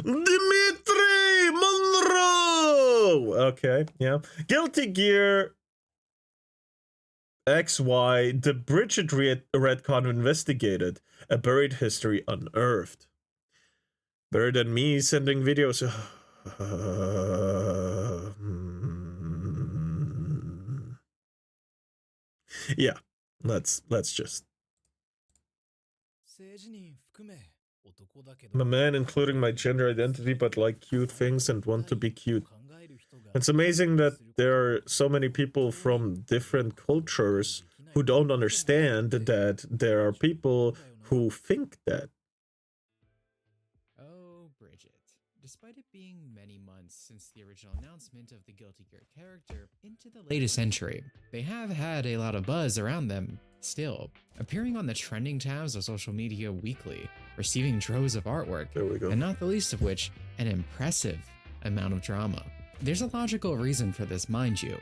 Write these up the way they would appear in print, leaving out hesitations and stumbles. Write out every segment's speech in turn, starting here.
Dimitri Monroe! Okay, yeah. Guilty Gear XY, the Bridget Redcon investigated, a buried history unearthed. Better than me sending videos. Yeah, let's just. I'm a man, including my gender identity, but like cute things and want to be cute. It's amazing that there are so many people from different cultures who don't understand that there are people who think that. Oh, Bridget. Despite it being many months since the original announcement of the Guilty Gear character into the latest century, they have had a lot of buzz around them still, appearing on the trending tabs of social media weekly, receiving droves of artwork, There we go. and not the least of which, an impressive amount of drama. There's a logical reason for this, mind you.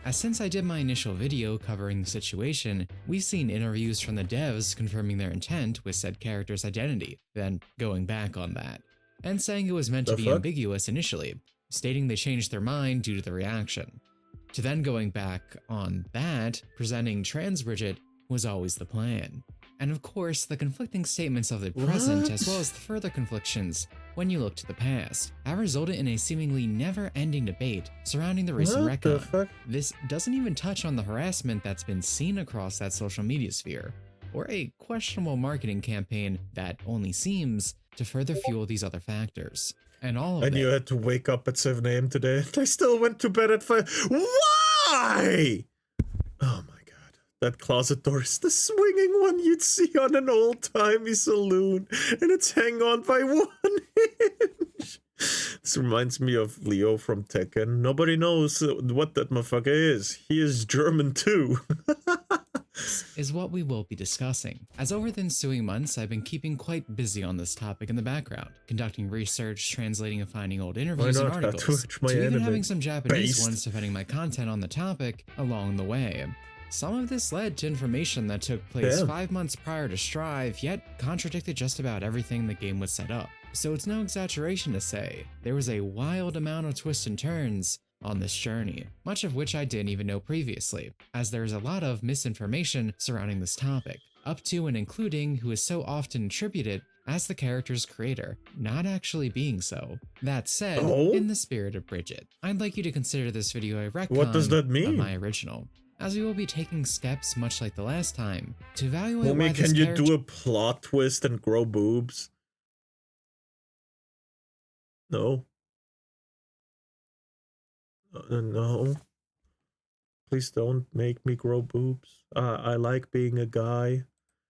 As since I did my initial video covering the situation, we've seen interviews from the devs confirming their intent with said character's identity, then going back on that, and saying it was meant to be ambiguous initially, stating they changed their mind due to the reaction, to then going back on that, presenting trans Bridget was always the plan. And of course, the conflicting statements of the present, as well as the further conflictions when you look to the past, have resulted in a seemingly never-ending debate surrounding the recent retcon. This doesn't even touch on the harassment that's been seen across that social media sphere, or a questionable marketing campaign that only seems to further fuel these other factors. And all of And you had to wake up at 7 a.m. today. I still went to bed at 5. Why? Oh my god. That closet door is the swinging one you'd see on an old-timey saloon. And it's hang on by 1 inch. This reminds me of Leo from Tekken. Nobody knows what that motherfucker is. He is German too. Is what we will be discussing. As over the ensuing months, I've been keeping quite busy on this topic in the background, conducting research, translating and finding old interviews and articles, to even having some Japanese ones defending my content on the topic along the way. Some of this led to information that took place 5 months prior to Strive, yet contradicted just about everything the game would set up. So it's no exaggeration to say, there was a wild amount of twists and turns on this journey, much of which I didn't even know previously, as there is a lot of misinformation surrounding this topic, up to and including who is so often attributed as the character's creator, not actually being so. That said, in the spirit of Bridget, I'd like you to consider this video a retcon of my original, as we will be taking steps much like the last time to evaluate why this can you do a plot twist and grow boobs? No. No. Please don't make me grow boobs. I like being a guy.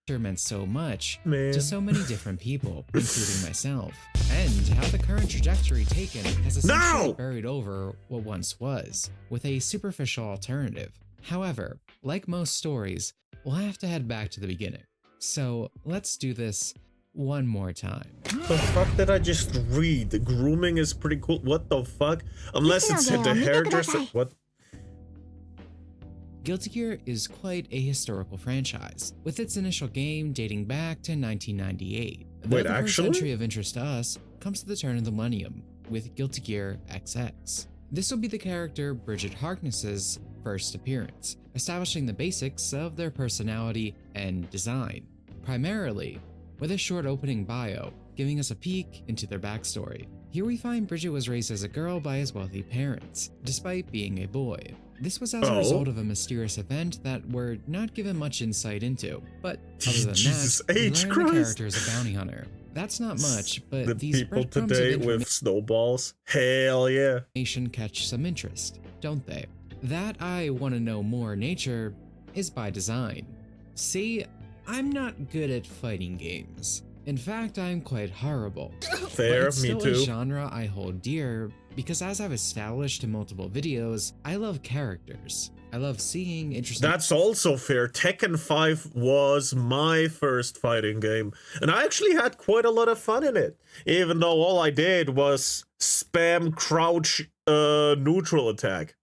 Meant so much to so many different people, including myself, and how the current trajectory taken has essentially buried over what once was, with a superficial alternative. However, like most stories, we'll have to head back to the beginning. So let's do this one more time. The fuck did I just read? The grooming is pretty cool. What the fuck? Unless it's the hairdresser. What? Guilty Gear is quite a historical franchise, with its initial game dating back to 1998. Wait, the first entry of interest to us comes to the turn of the millennium, with Guilty Gear XX. This will be the character Bridget Harkness's first appearance, establishing the basics of their personality and design, primarily with a short opening bio, giving us a peek into their backstory. Here we find Bridget was raised as a girl by his wealthy parents, despite being a boy. This was as a result of a mysterious event that we're not given much insight into, but other than that, we learn the character is a bounty hunter. That's not much, but the these people today with snowballs, hell yeah, catch some interest, don't they? That I want to know more nature is by design. See, I'm not good at fighting games. In fact, I'm quite horrible. Fair, but it's me still too. A genre I hold dear because, as I've established in multiple videos, I love characters. I love seeing interesting. That's also fair. Tekken 5 was my first fighting game, and I actually had quite a lot of fun in it, even though all I did was spam crouch neutral attack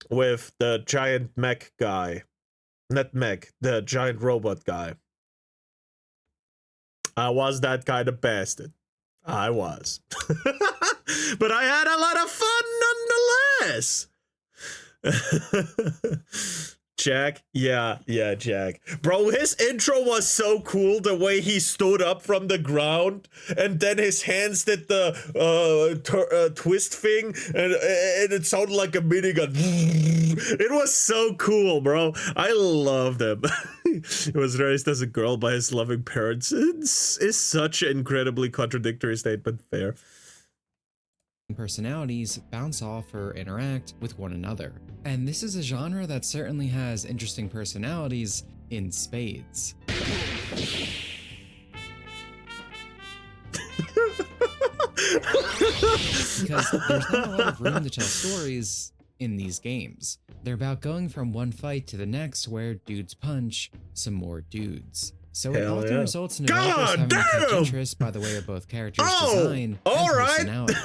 with the giant mech guy. Not mech, the giant robot guy. I was that kind of bastard. I was. But I had a lot of fun nonetheless. Jack? Yeah, Jack. Bro, his intro was so cool, the way he stood up from the ground, and then his hands did the twist thing, and it sounded like a minigun. It was so cool, bro. I loved him. He was raised as a girl by his loving parents. It's such an incredibly contradictory statement. Fair. Personalities bounce off or interact with one another. And this is a genre that certainly has interesting personalities in spades. Because there's not a lot of room to tell stories in these games. They're about going from one fight to the next where dudes punch some more dudes. So it often results in developers having to catch interest by the way of both characters' design and personality.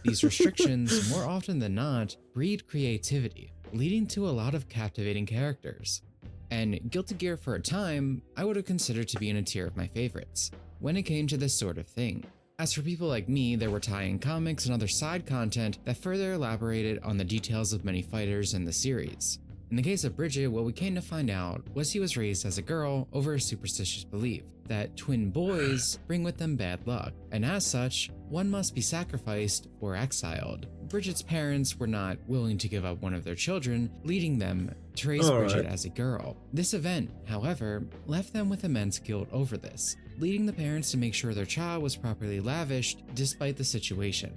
These restrictions, more often than not, breed creativity, leading to a lot of captivating characters. And Guilty Gear for a time, I would have considered to be in a tier of my favorites, when it came to this sort of thing. As for people like me, there were tie-in comics and other side content that further elaborated on the details of many fighters in the series. In the case of Bridget, what we came to find out was he was raised as a girl over a superstitious belief that twin boys bring with them bad luck, and as such, one must be sacrificed or exiled. Bridget's parents were not willing to give up one of their children, leading them to raise Bridget as a girl. This event, however, left them with immense guilt over this, leading the parents to make sure their child was properly lavished despite the situation.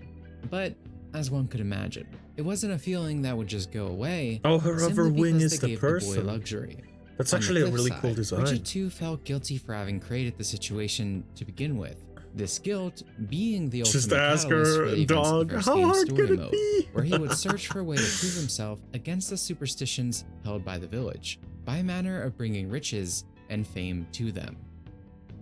But as one could imagine, it wasn't a feeling that would just go away. Oh, her other wing is the person. The boy luxury. That's actually a really cool design. Bridget too felt guilty for having created the situation to begin with. This guilt being the ultimate catalyst for the events of the first game's story mode, where he would search for a way to prove himself against the superstitions held by the village, by a manner of bringing riches and fame to them.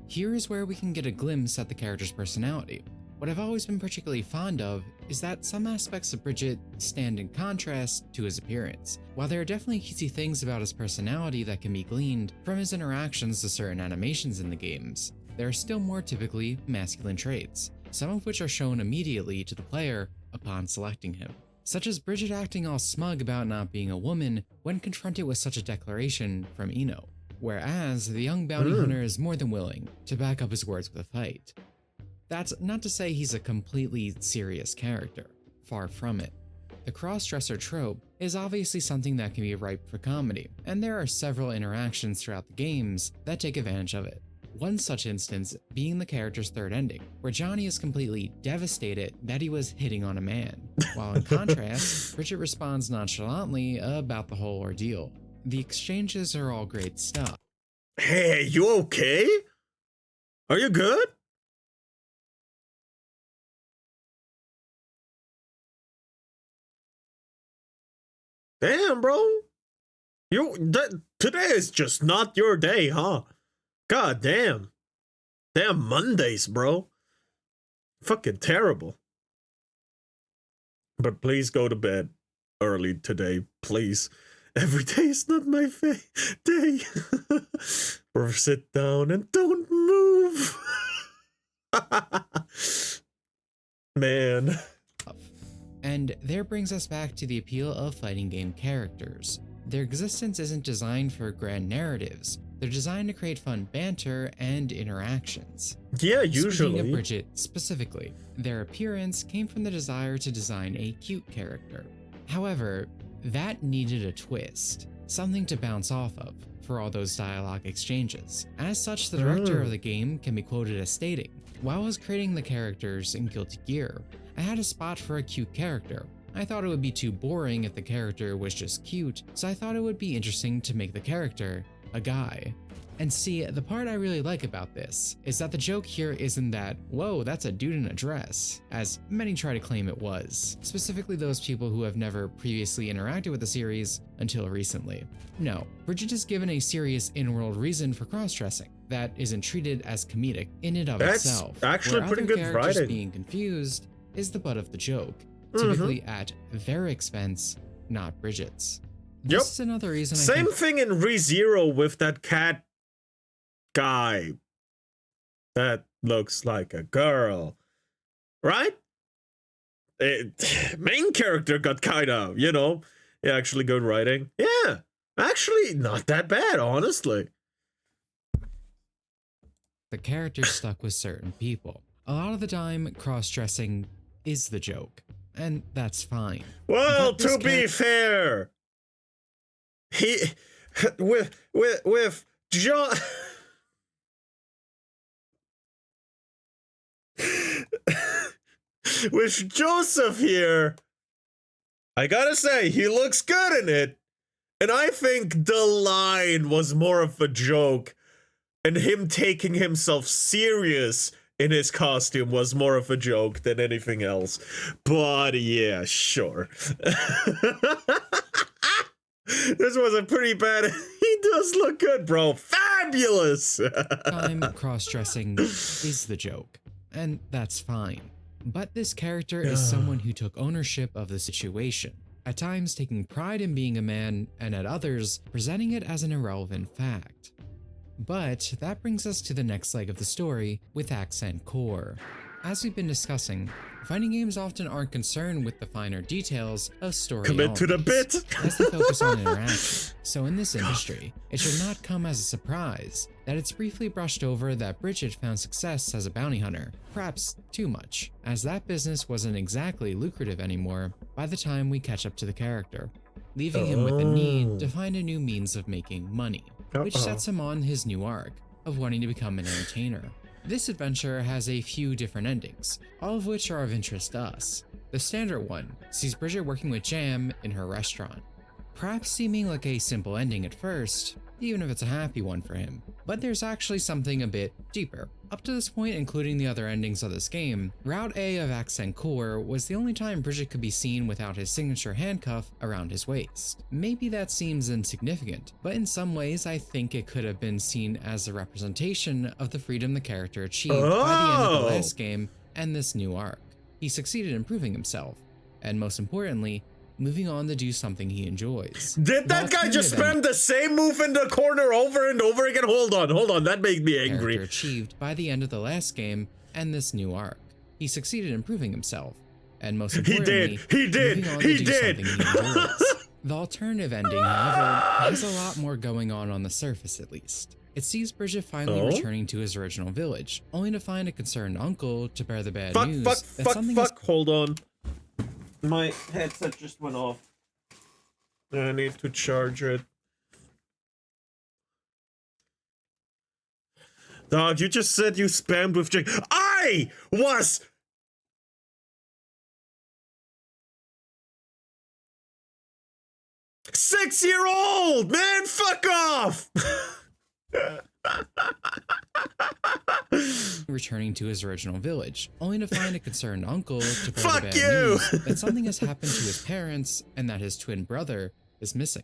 Here is where we can get a glimpse at the character's personality. What I've always been particularly fond of is that some aspects of Bridget stand in contrast to his appearance. While there are definitely cutesy things about his personality that can be gleaned from his interactions to certain animations in the games, there are still more typically masculine traits, some of which are shown immediately to the player upon selecting him, such as Bridget acting all smug about not being a woman when confronted with such a declaration from Eno, whereas the young bounty hunter is more than willing to back up his words with a fight. That's not to say he's a completely serious character, far from it. The cross-dresser trope is obviously something that can be ripe for comedy, and there are several interactions throughout the games that take advantage of it. One such instance being the character's third ending, where Johnny is completely devastated that he was hitting on a man, while in contrast, Bridget responds nonchalantly about the whole ordeal. The exchanges are all great stuff. Hey, you okay? Are you good? Damn, bro. Today is just not your day, huh? God damn. Damn Mondays, bro. Fucking terrible. But please go to bed early today, please. Every day is not my day. Or sit down and don't move. Man. And there brings us back to the appeal of fighting game characters. Their existence isn't designed for grand narratives. They're designed to create fun banter and interactions. Yeah, usually. Speaking of Bridget specifically, their appearance came from the desire to design a cute character. However, that needed a twist, something to bounce off of for all those dialogue exchanges. As such, the director of the game can be quoted as stating, "While I was creating the characters in Guilty Gear, I had a spot for a cute character. I thought it would be too boring if the character was just cute, so I thought it would be interesting to make the character a guy." And see, the part I really like about this is that the joke here isn't that, whoa, that's a dude in a dress, as many try to claim it was, specifically those people who have never previously interacted with the series until recently. No, Bridget is given a serious in-world reason for cross-dressing that isn't treated as comedic in and of itself. That's actually where pretty other good characters writing. being confused is the butt of the joke, typically at their expense, not Bridget's. This is another reason Same thing in ReZero with that cat guy that looks like a girl. right? Main character got kind of, actually good writing. Yeah, actually not that bad, honestly. The character's stuck with certain people. A lot of the time, cross-dressing is the joke, and that's fine. Well, to be fair, he with John. With Joseph here, I gotta say, he looks good in it. And I think the line was more of a joke, and him taking himself serious in his costume was more of a joke than anything else. But yeah, sure. This was a pretty bad. He does look good, bro. Fabulous. Time cross-dressing is the joke, and that's fine. But this character is someone who took ownership of the situation, at times taking pride in being a man, and at others presenting it as an irrelevant fact. But that brings us to the next leg of the story with Accent Core. As we've been discussing, fighting games often aren't concerned with the finer details of story Commit to the bit! as they focus on interaction. So in this industry, it should not come as a surprise that it's briefly brushed over that Bridget found success as a bounty hunter, perhaps too much, as that business wasn't exactly lucrative anymore by the time we catch up to the character, leaving him with the need to find a new means of making money, which sets him on his new arc of wanting to become an entertainer. This adventure has a few different endings, all of which are of interest to us. The standard one sees Bridget working with Jam in her restaurant, perhaps seeming like a simple ending at first, even if it's a happy one for him. But there's actually something a bit deeper. Up to this point, including the other endings of this game, Route A of Accent Core was the only time Bridget could be seen without his signature handcuff around his waist. Maybe that seems insignificant, but in some ways I think it could have been seen as a representation of the freedom the character achieved by the end of the last game and this new arc. He succeeded in proving himself, and most importantly, moving on to do something he enjoys. Did that guy just spam the same move in the corner over and over again? Hold on, that made me angry. Achieved by the end of the last game and this new arc. He succeeded in proving himself, and most importantly, he did. Something he enjoys. The alternative ending, however, has a lot more going on the surface at least. It sees Bridget finally returning to his original village, only to find a concerned uncle to bear the bad news. Hold on. My headset just went off. I need to charge it. Dog, you just said you spammed with Jake. I was... Six-year-old! Man, fuck off! Returning to his original village, only to find a concerned uncle to bear the bad news that something has happened to his parents and that his twin brother is missing.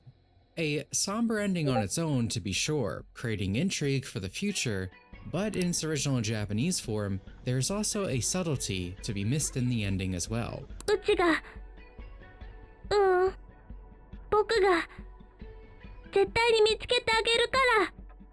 A somber ending on its own, to be sure, creating intrigue for the future, but in its original Japanese form, there's also a subtlety to be missed in the ending as well.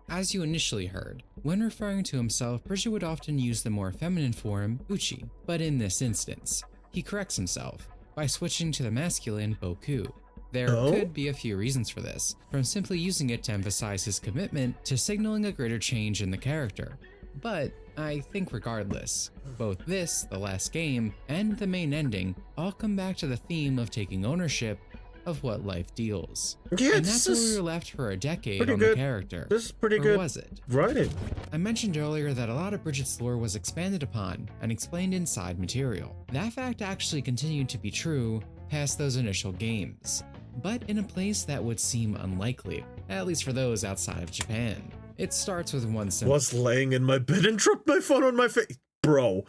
As you initially heard, when referring to himself, Bridget would often use the more feminine form, uchi, but in this instance, he corrects himself by switching to the masculine boku. There could be a few reasons for this, from simply using it to emphasize his commitment to signaling a greater change in the character. But I think regardless, both this, the last game, and the main ending all come back to the theme of taking ownership of what life deals. Yeah, and that's where we were left for a decade on the character. This is pretty good. Or was it? Writing. I mentioned earlier that a lot of Bridget's lore was expanded upon and explained in side material. That fact actually continued to be true past those initial games, but in a place that would seem unlikely, at least for those outside of Japan. It starts with one simple— Was laying in my bed and dropped my phone on my face. Bro.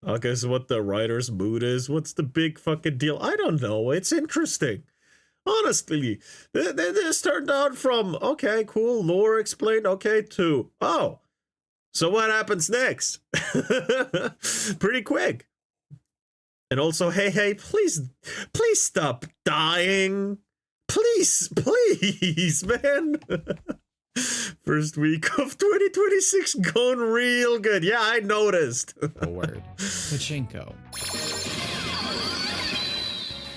Okay, so what the writer's mood is? What's the big fucking deal? I don't know. It's interesting. Honestly, this turned out from, okay, cool, lore explained, okay, to, oh, so what happens next? Pretty quick. And also, hey, please stop dying. Please, man. First week of 2026 going real good. Yeah, I noticed. A word. Pachinko.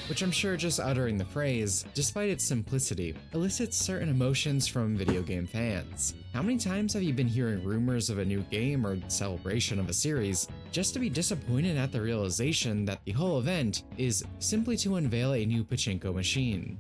Which I'm sure just uttering the phrase, despite its simplicity, elicits certain emotions from video game fans. How many times have you been hearing rumors of a new game or celebration of a series, just to be disappointed at the realization that the whole event is simply to unveil a new pachinko machine?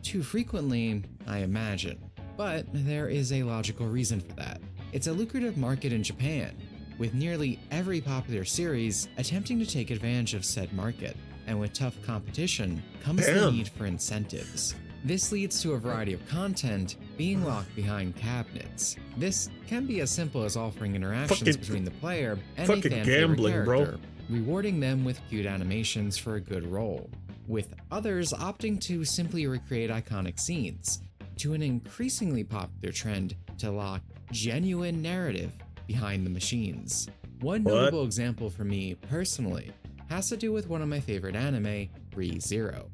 Too frequently, I imagine. But there is a logical reason for that. It's a lucrative market in Japan, with nearly every popular series attempting to take advantage of said market. And with tough competition comes the need for incentives. This leads to a variety of content being locked behind cabinets. This can be as simple as offering interactions between the player and a fan favorite character, rewarding them with cute animations for a good role, with others opting to simply recreate iconic scenes, to an increasingly popular trend to lock genuine narrative behind the machines. One notable example for me personally has to do with one of my favorite anime, Re:Zero.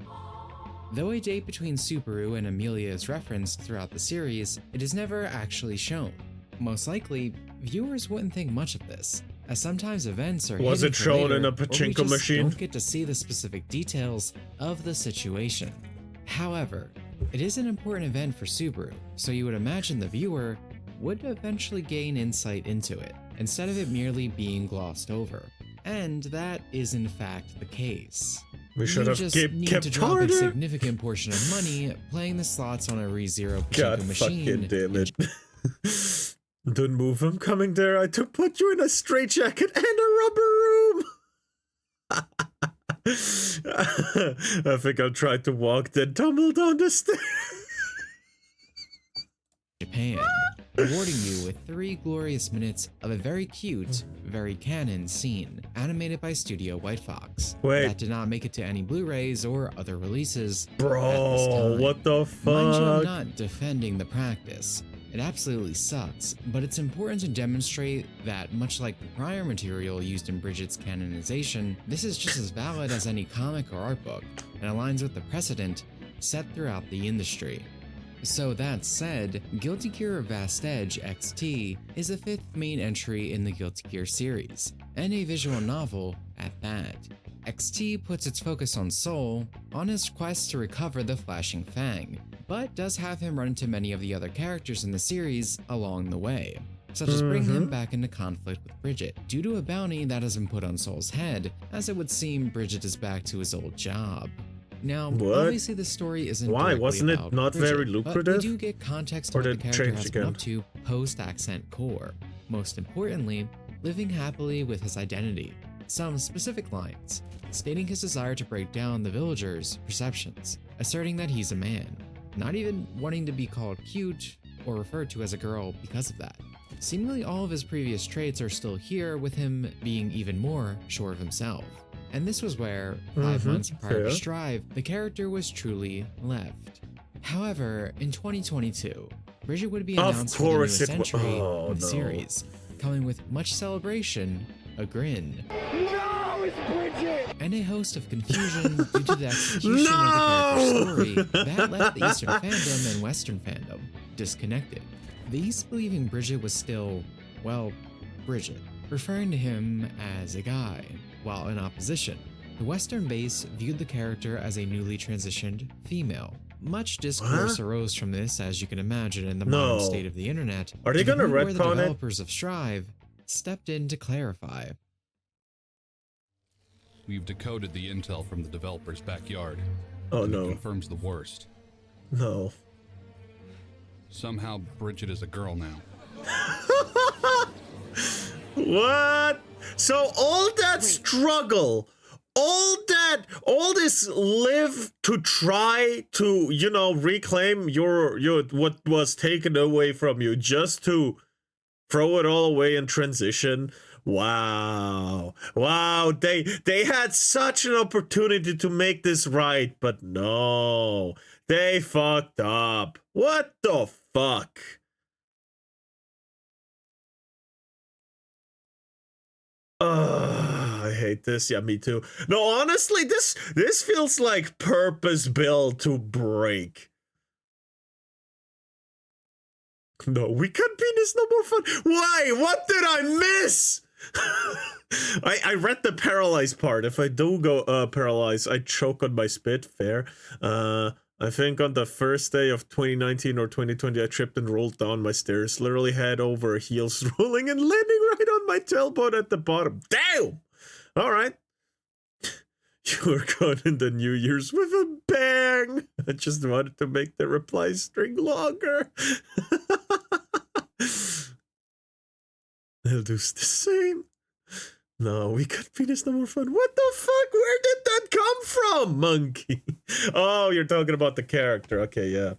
Though a date between Subaru and Emilia is referenced throughout the series, it is never actually shown. Most likely, viewers wouldn't think much of this, as sometimes events are Was it shown in a pachinko machine? Don't get to see the specific details of the situation. However, it is an important event for Subaru, so you would imagine the viewer would eventually gain insight into it, instead of it merely being glossed over. And that is in fact the case. We should have need kept to drop harder. a significant portion of money playing the slots on a Re:Zero pachinko machine. God fucking damn it. Don't move, I'm coming there. I to put you in a straitjacket and a rubber room. I think I tried to walk, then tumble down the stairs. Japan, rewarding you with 3 glorious minutes of a very cute, very canon scene, animated by Studio White Fox. Wait. That did not make it to any Blu-rays or other releases. Bro, what the fuck? Mind you, I'm not defending the practice. It absolutely sucks, but it's important to demonstrate that, much like the prior material used in Bridget's canonization, this is just as valid as any comic or art book, and aligns with the precedent set throughout the industry. So that said, Guilty Gear Vast Edge XT is the 5th main entry in the Guilty Gear series, and a visual novel at that. XT puts its focus on Soul on his quest to recover the Flashing Fang, but does have him run into many of the other characters in the series along the way, such as bringing him back into conflict with Bridget due to a bounty that has been put on Soul's head, as it would seem Bridget is back to his old job. Now, obviously the story isn't wasn't it not Bridget, very lucrative? But we do get context to what the character has been up to post-accent core. Most importantly, living happily with his identity. Some specific lines, stating his desire to break down the villagers' perceptions, asserting that he's a man, not even wanting to be called cute or referred to as a girl because of that. Seemingly all of his previous traits are still here, with him being even more sure of himself. And this was where, 5 months prior to Strive, the character was truly left. However, in 2022, Bridget would be announced for the newest entry in the series, coming with much celebration, a grin, No, it's Bridget! and a host of confusion due to the execution of the character's story that left the Eastern fandom and Western fandom disconnected. The East believing Bridget was still, well, Bridget, referring to him as a guy, while in opposition, the Western base viewed the character as a newly transitioned female. Much discourse arose from this, as you can imagine, in the modern state of the internet. Are they gonna where the retcon it? developers of Strive stepped in to clarify. We've decoded the intel from the developer's backyard. Oh and it no. confirms the worst. No. Somehow Bridget is a girl now. What? So all that struggle, all this live to try to, you know, reclaim your what was taken away from you, just to throw it all away and transition. Wow. They had such an opportunity to make this right, but no. They fucked up. What the fuck? I hate this. Yeah, me too. No, honestly, this feels like purpose built to break. No, we cut penis, no more fun. Why? What did I miss? I read the paralyzed part. If I do go paralyzed, I choke on my spit. Fair. I think on the first day of 2019 or 2020, I tripped and rolled down my stairs, literally head over heels, rolling and landing right on my tailbone at the bottom. Damn! All right. You were caught in the New Year's with a bang. I just wanted to make the reply string longer. I'll do the same. No, we got penis, no more fun. What the fuck? Where did that come from, monkey? Oh, you're talking about the character. Okay, yeah.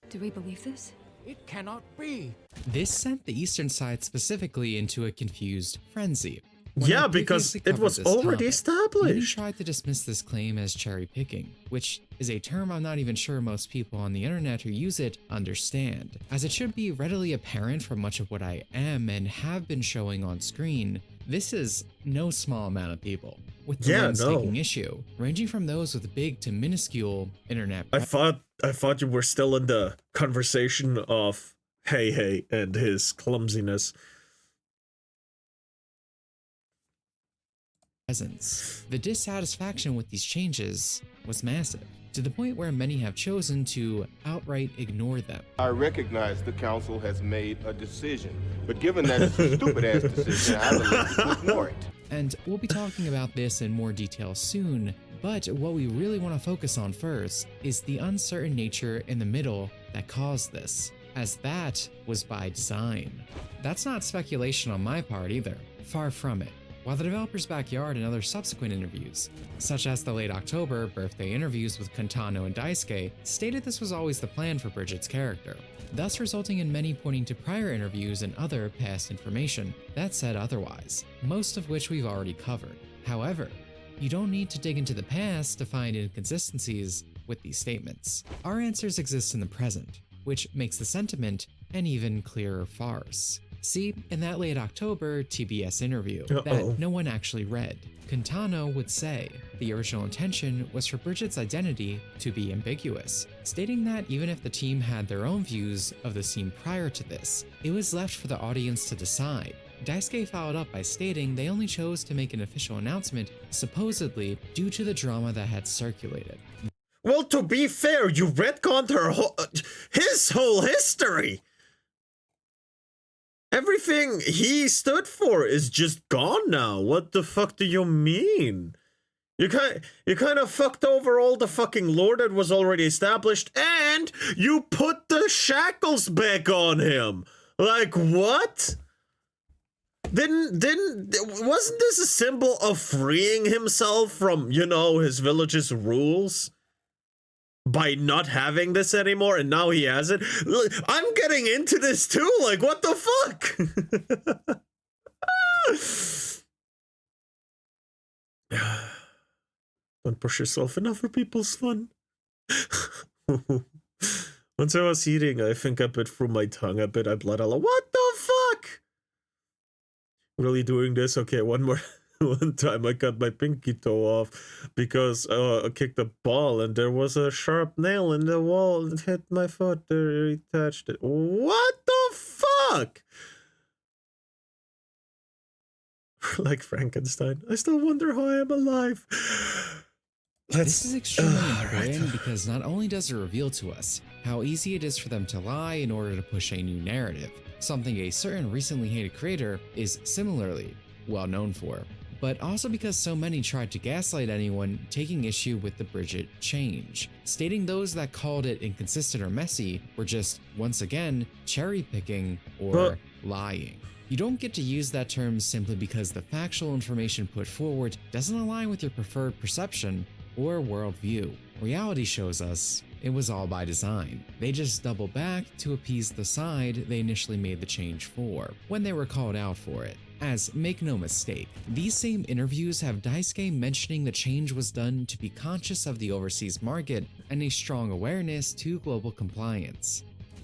Do we believe this? It cannot be. This sent the Eastern side specifically into a confused frenzy. Yeah, because it was already established. Many tried to dismiss this claim as cherry picking, which is a term I'm not even sure most people on the internet who use it understand, as it should be readily apparent from much of what I am and have been showing on screen. This is no small amount of people, with the ones taking issue, ranging from those with big to minuscule internet. I thought you were still in the conversation of Hey and his clumsiness. Presence. The dissatisfaction with these changes was massive, to the point where many have chosen to outright ignore them. I recognize the council has made a decision, but given that it's a stupid-ass decision, I believe to ignore it. And we'll be talking about this in more detail soon, but what we really want to focus on first is the uncertain nature in the middle that caused this, as that was by design. That's not speculation on my part either, far from it. While the developer's backyard and other subsequent interviews, such as the late October birthday interviews with Kantano and Daisuke, stated this was always the plan for Bridget's character, thus resulting in many pointing to prior interviews and other past information that said otherwise, most of which we've already covered. However, you don't need to dig into the past to find inconsistencies with these statements. Our answers exist in the present, which makes the sentiment an even clearer farce. See, in that late October TBS interview that no one actually read, Kantano would say the original intention was for Bridget's identity to be ambiguous, stating that even if the team had their own views of the scene prior to this, it was left for the audience to decide. Daisuke followed up by stating they only chose to make an official announcement, supposedly due to the drama that had circulated. Well, to be fair, you retconned his whole history. Everything he stood for is just gone now. What the fuck do you mean? You kind of fucked over all the fucking lore that was already established, and you put the shackles back on him. Like, what? Wasn't this a symbol of freeing himself from, you know, his village's rules? By not having this anymore, and now he has it. I'm getting into this too. Like, what the fuck? Don't push yourself in other people's fun. Once I was eating, I think I bit through my tongue a bit. I bled a lot. What the fuck? Really doing this? Okay, one time I cut my pinky toe off because I kicked a ball and there was a sharp nail in the wall that hit my foot. It touched it. What the fuck? Like Frankenstein. I still wonder how I am alive. This is extremely important because not only does it reveal to us how easy it is for them to lie in order to push a new narrative, something a certain recently hated creator is similarly well known for, but also because so many tried to gaslight anyone taking issue with the Bridget change, stating those that called it inconsistent or messy were just, once again, cherry-picking or lying. You don't get to use that term simply because the factual information put forward doesn't align with your preferred perception or worldview. Reality shows us it was all by design. They just double back to appease the side they initially made the change for, when they were called out for it. As, make no mistake, these same interviews have Daisuke mentioning the change was done to be conscious of the overseas market and a strong awareness to global compliance.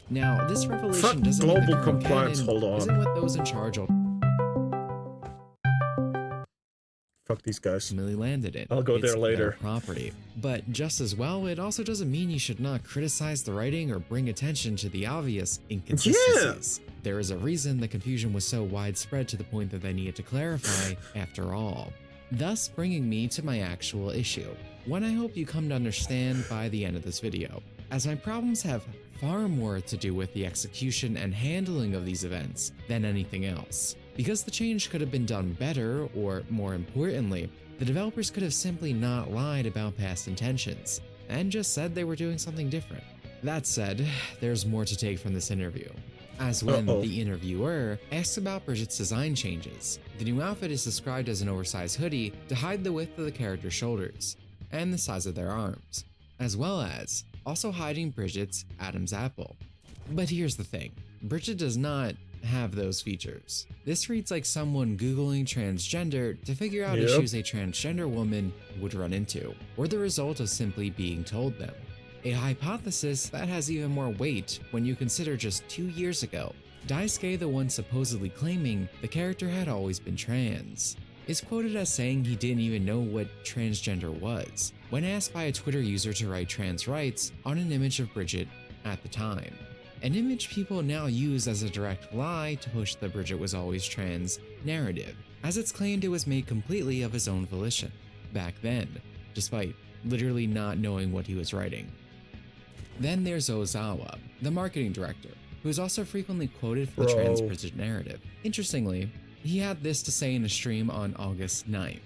Now, this revelation doesn't mean the current canon isn't what those in charge Fuck these guys. ultimately landed in. I'll go It's there later. their property. But just as well, it also doesn't mean you should not criticize the writing or bring attention to the obvious inconsistencies. There is a reason the confusion was so widespread to the point that they needed to clarify after all. Thus bringing me to my actual issue, one I hope you come to understand by the end of this video, as my problems have far more to do with the execution and handling of these events than anything else. Because the change could have been done better, or more importantly, the developers could have simply not lied about past intentions, and just said they were doing something different. That said, there's more to take from this interview, as when the interviewer asks about Bridget's design changes. The new outfit is described as an oversized hoodie to hide the width of the character's shoulders, and the size of their arms, as well as also hiding Bridget's Adam's apple. But here's the thing, Bridget does not have those features. This reads like someone Googling transgender to figure out issues a transgender woman would run into, or the result of simply being told them. A hypothesis that has even more weight when you consider just 2 years ago, Daisuke, the one supposedly claiming the character had always been trans, is quoted as saying he didn't even know what transgender was, when asked by a Twitter user to write trans rights on an image of Bridget at the time. An image people now use as a direct lie to push the Bridget was always trans narrative, as it's claimed it was made completely of his own volition, back then, despite literally not knowing what he was writing. Then there's Ozawa, the marketing director, who is also frequently quoted for the trans Bridget narrative. Interestingly, he had this to say in a stream on August 9th.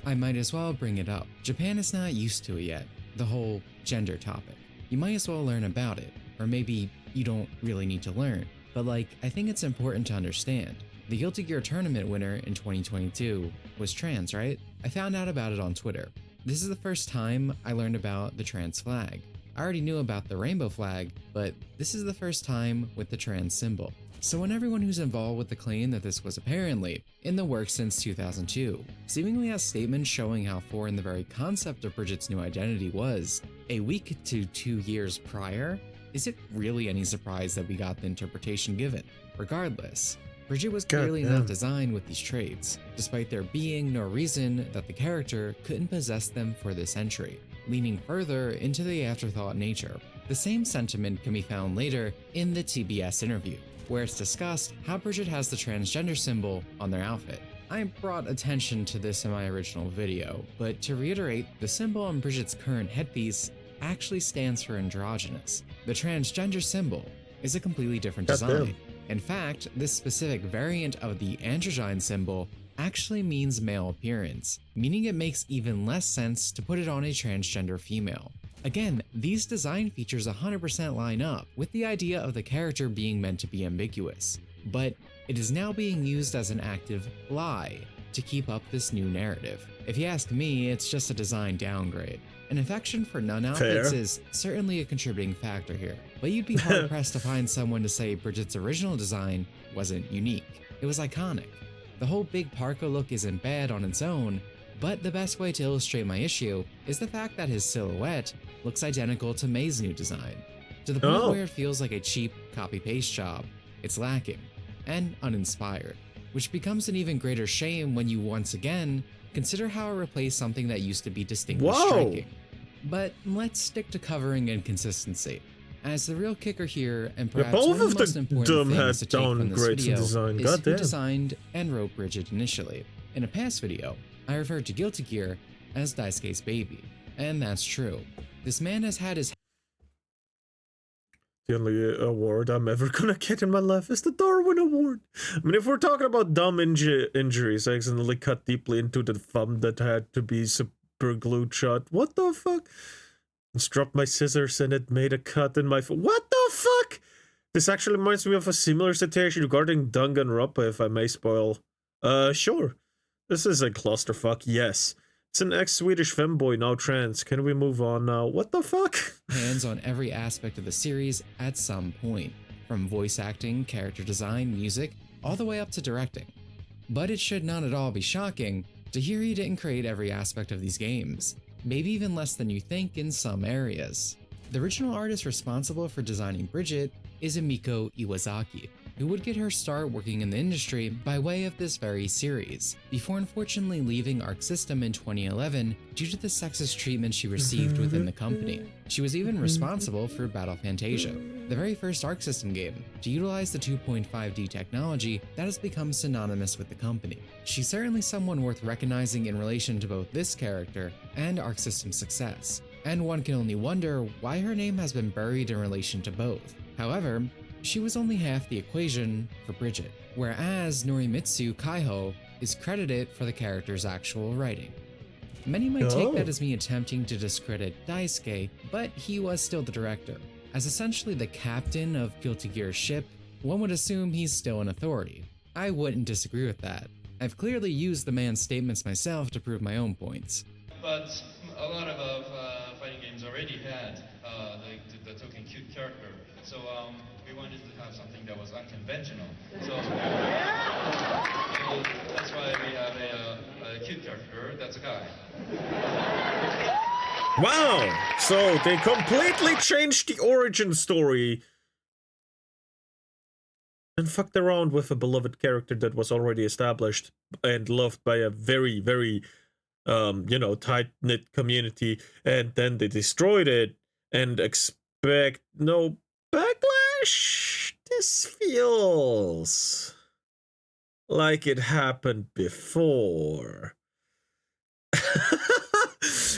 I might as well bring it up. Japan is not used to it yet, the whole gender topic. You might as well learn about it, or maybe you don't really need to learn, but I think it's important to understand. The Guilty Gear tournament winner in 2022 was trans, right? I found out about it on Twitter. This is the first time I learned about the trans flag. I already knew about the rainbow flag, but this is the first time with the trans symbol. So when everyone who's involved with the claim that this was apparently in the works since 2002, seemingly has statements showing how foreign the very concept of Bridget's new identity was a week to 2 years prior, is it really any surprise that we got the interpretation given? Regardless, Bridget was clearly not designed with these traits, despite there being no reason that the character couldn't possess them for this entry, leaning further into the afterthought nature. The same sentiment can be found later in the TBS interview, where it's discussed how Bridget has the transgender symbol on their outfit. I brought attention to this in my original video, but to reiterate, the symbol on Bridget's current headpiece actually stands for androgynous. The transgender symbol is a completely different design. In fact, this specific variant of the androgyne symbol actually means male appearance, meaning it makes even less sense to put it on a transgender female. Again, these design features 100% line up with the idea of the character being meant to be ambiguous, but it is now being used as an active lie to keep up this new narrative. If you ask me, it's just a design downgrade. An affection for nun outfits is certainly a contributing factor here, but you'd be hard-pressed to find someone to say Bridget's original design wasn't unique. It was iconic. The whole big parka look isn't bad on its own, but the best way to illustrate my issue is the fact that his silhouette looks identical to May's new design, to the point where it feels like a cheap copy-paste job. It's lacking and uninspired, which becomes an even greater shame when you once again consider how it replaced something that used to be distinctly striking. But let's stick to covering inconsistency, as the real kicker here, and perhaps one of the most important things to take from this video, is who designed and wrote Bridget initially. In a past video, I referred to Guilty Gear as Daisuke's baby, and that's true. This man has had his... The only award I'm ever gonna get in my life is the Darwin Award. I mean, if we're talking about dumb injuries, I accidentally cut deeply into the thumb that had to be super glued shut. What the fuck? Just dropped my scissors and it made a cut in my foot. What the fuck? This actually reminds me of a similar situation regarding Danganronpa, if I may spoil. Sure. This is a clusterfuck, yes. It's an ex-Swedish femboy, now trans. Can we move on now? What the fuck? Hands on every aspect of the series at some point, from voice acting, character design, music, all the way up to directing. But it should not at all be shocking to hear he didn't create every aspect of these games, maybe even less than you think in some areas. The original artist responsible for designing Bridget is Emiko Iwazaki, who would get her start working in the industry by way of this very series, before unfortunately leaving Arc System in 2011 due to the sexist treatment she received within the company. She was even responsible for Battle Fantasia, the very first Arc System game, to utilize the 2.5D technology that has become synonymous with the company. She's certainly someone worth recognizing in relation to both this character and Arc System's success, and one can only wonder why her name has been buried in relation to both. However, she was only half the equation for Bridget, whereas Norimitsu Kaiho is credited for the character's actual writing. Many might take that as me attempting to discredit Daisuke, but he was still the director. As essentially the captain of Guilty Gear's ship, one would assume he's still an authority. I wouldn't disagree with that. I've clearly used the man's statements myself to prove my own points. But a lot of fighting games already had the token cute character, so we wanted to have something that was unconventional. So that's why we have a cute character that's a guy. Wow! So they completely changed the origin story and fucked around with a beloved character that was already established and loved by a very, very, tight-knit community, and then they destroyed it and expect no backlash? This feels like it happened before.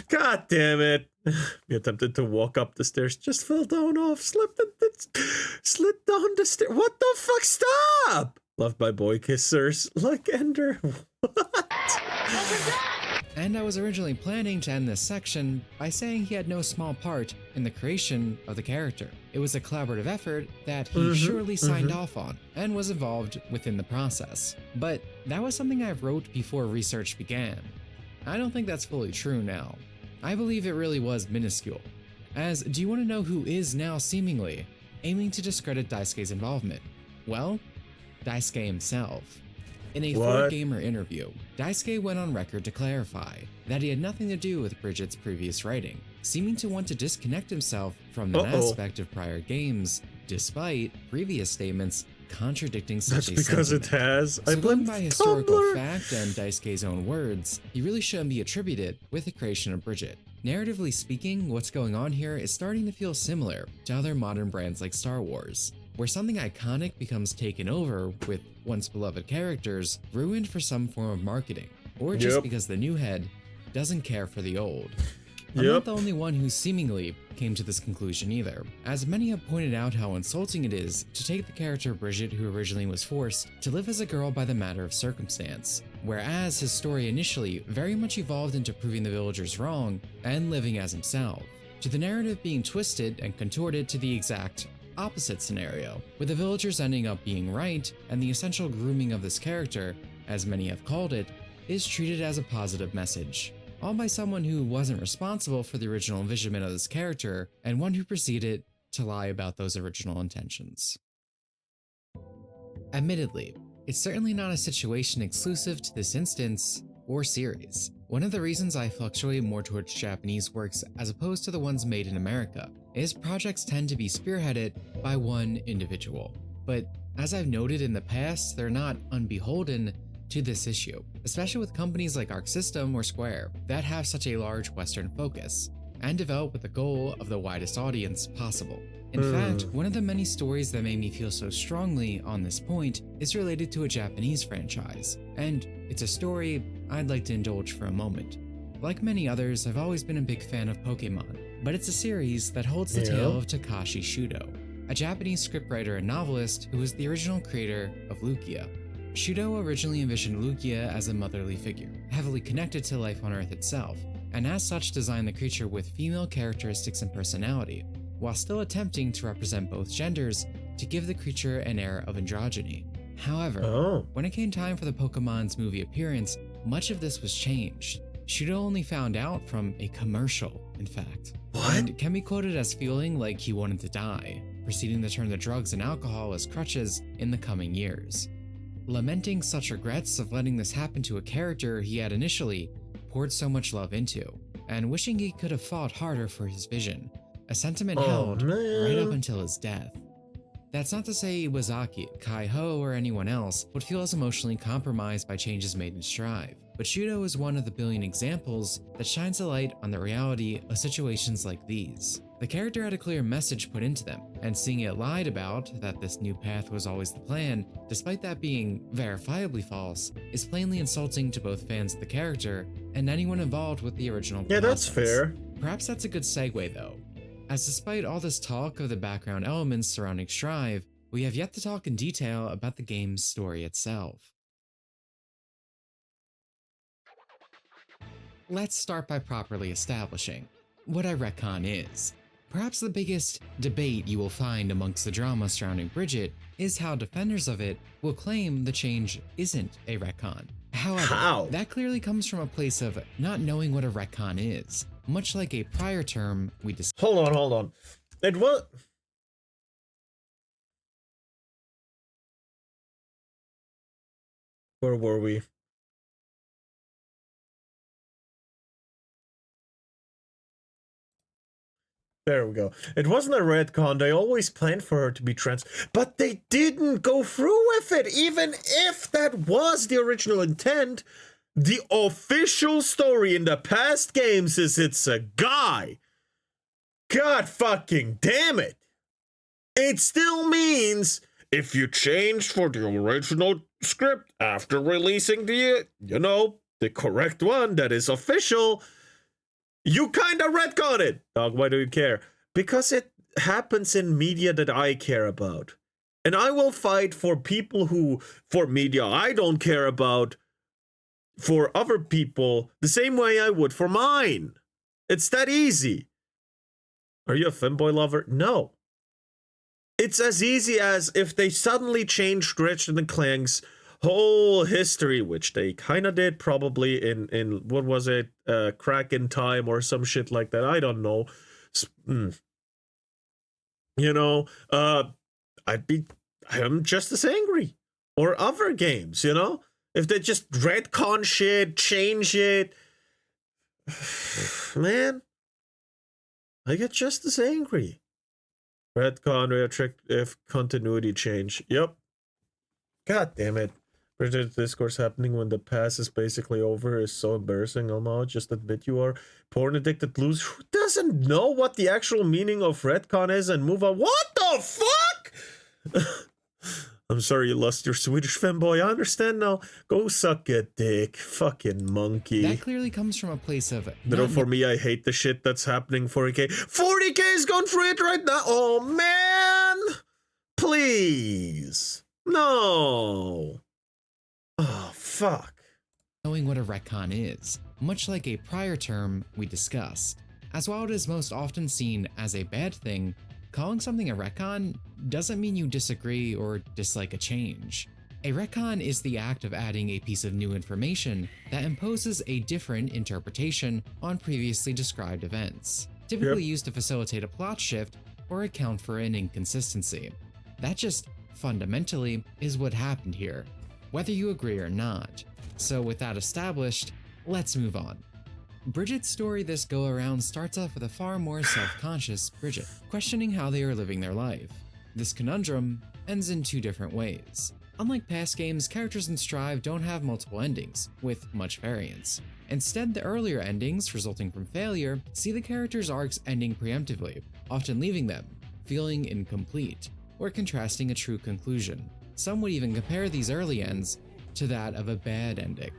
God damn it. We attempted to walk up the stairs, just fell down off, slid down the stairs. What the fuck? Stop! Loved by boy kissers like Ender. What? And I was originally planning to end this section by saying he had no small part in the creation of the character. It was a collaborative effort that he surely signed off on and was involved within the process. But that was something I wrote before research began. I don't think that's fully true now. I believe it really was minuscule. As, do you want to know who is now seemingly aiming to discredit Daisuke's involvement? Well, Daisuke himself. In a 4Gamer interview, Daisuke went on record to clarify that he had nothing to do with Bridget's previous writing, seeming to want to disconnect himself from that aspect of prior games, despite previous statements contradicting such a because sentiment. it has. So I going blame by historical Tumblr. fact and Daisuke's own words, he really shouldn't be attributed with the creation of Bridget. Narratively speaking, what's going on here is starting to feel similar to other modern brands like Star Wars, where something iconic becomes taken over with once beloved characters ruined for some form of marketing, or just because the new head doesn't care for the old. I'm not the only one who seemingly came to this conclusion either, as many have pointed out how insulting it is to take the character Bridget, who originally was forced to live as a girl by the matter of circumstance, whereas his story initially very much evolved into proving the villagers wrong and living as himself, to the narrative being twisted and contorted to the exact opposite scenario, with the villagers ending up being right, and the essential grooming of this character, as many have called it, is treated as a positive message, all by someone who wasn't responsible for the original envisionment of this character, and one who proceeded to lie about those original intentions. Admittedly, it's certainly not a situation exclusive to this instance or series. One of the reasons I fluctuate more towards Japanese works as opposed to the ones made in America is projects tend to be spearheaded by one individual. But as I've noted in the past, they're not unbeholden to this issue, especially with companies like Arc System or Square that have such a large Western focus and develop with the goal of the widest audience possible. In fact, one of the many stories that made me feel so strongly on this point is related to a Japanese franchise, and it's a story I'd like to indulge for a moment. Like many others, I've always been a big fan of Pokemon, but it's a series that holds the tale of Takashi Shudo, a Japanese scriptwriter and novelist who was the original creator of Lugia. Shudo originally envisioned Lugia as a motherly figure, heavily connected to life on Earth itself, and as such designed the creature with female characteristics and personality, while still attempting to represent both genders to give the creature an air of androgyny. However, when it came time for the Pokemon's movie appearance, much of this was changed. Shudo only found out from a commercial, in fact, and can be quoted as feeling like he wanted to die, proceeding to turn to drugs and alcohol as crutches in the coming years. Lamenting such regrets of letting this happen to a character he had initially poured so much love into, and wishing he could have fought harder for his vision, a sentiment held right up until his death. That's not to say Iwazaki, Kai-Ho, or anyone else would feel as emotionally compromised by changes made in Strive, but Shudo is one of the billion examples that shines a light on the reality of situations like these. The character had a clear message put into them, and seeing it lied about, that this new path was always the plan, despite that being verifiably false, is plainly insulting to both fans of the character and anyone involved with the original process. Yeah, that's fair. Perhaps that's a good segue though, as despite all this talk of the background elements surrounding Strive, we have yet to talk in detail about the game's story itself. Let's start by properly establishing what a retcon is. Perhaps the biggest debate you will find amongst the drama surrounding Bridget is how defenders of it will claim the change isn't a retcon. However, that clearly comes from a place of not knowing what a retcon is, much like a prior term we discussed. Hold on. It was... Where were we? There we go. It wasn't a retcon. They always planned for her to be trans, but they didn't go through with it. Even if that was the original intent, the official story in the past games is it's a guy. God fucking damn it. It still means if you changed for the original script after releasing the, the correct one that is official, you kind of retcon it. Dog, why do you care? Because it happens in media that I care about. And I will fight for people who, for media I don't care about, for other people, the same way I would for mine. It's that easy. Are you a femboy lover? No. It's as easy as if they suddenly changed Ratchet & Clank's whole history, which they kind of did probably in what was it, Crack in Time or some shit like that. I don't know. I'm just as angry. Or other games, if they just retcon shit, change it, man, I get just as angry. Retcon, retroactive continuity change. Yep. God damn it. Bridget discourse happening when the past is basically over is so embarrassing. Alma, just admit you are porn addicted loser who doesn't know what the actual meaning of retcon is and move on. What the fuck? I'm sorry you lost your Swedish femboy. I understand now. Go suck a dick. Fucking monkey. That clearly comes from a place of... For me, I hate the shit that's happening 40k. 40k is going for it right now. Oh, man. Please. No. Oh, fuck. Knowing what a retcon is, much like a prior term we discussed. As while it is most often seen as a bad thing, calling something a retcon doesn't mean you disagree or dislike a change. A retcon is the act of adding a piece of new information that imposes a different interpretation on previously described events, typically used to facilitate a plot shift or account for an inconsistency. That just fundamentally is what happened here, whether you agree or not. So with that established, let's move on. Bridget's story this go-around starts off with a far more self-conscious Bridget, questioning how they are living their life. This conundrum ends in two different ways. Unlike past games, characters in Strive don't have multiple endings, with much variance. Instead, the earlier endings, resulting from failure, see the characters' arcs ending preemptively, often leaving them feeling incomplete, or contrasting a true conclusion. Some would even compare these early ends to that of a bad ending.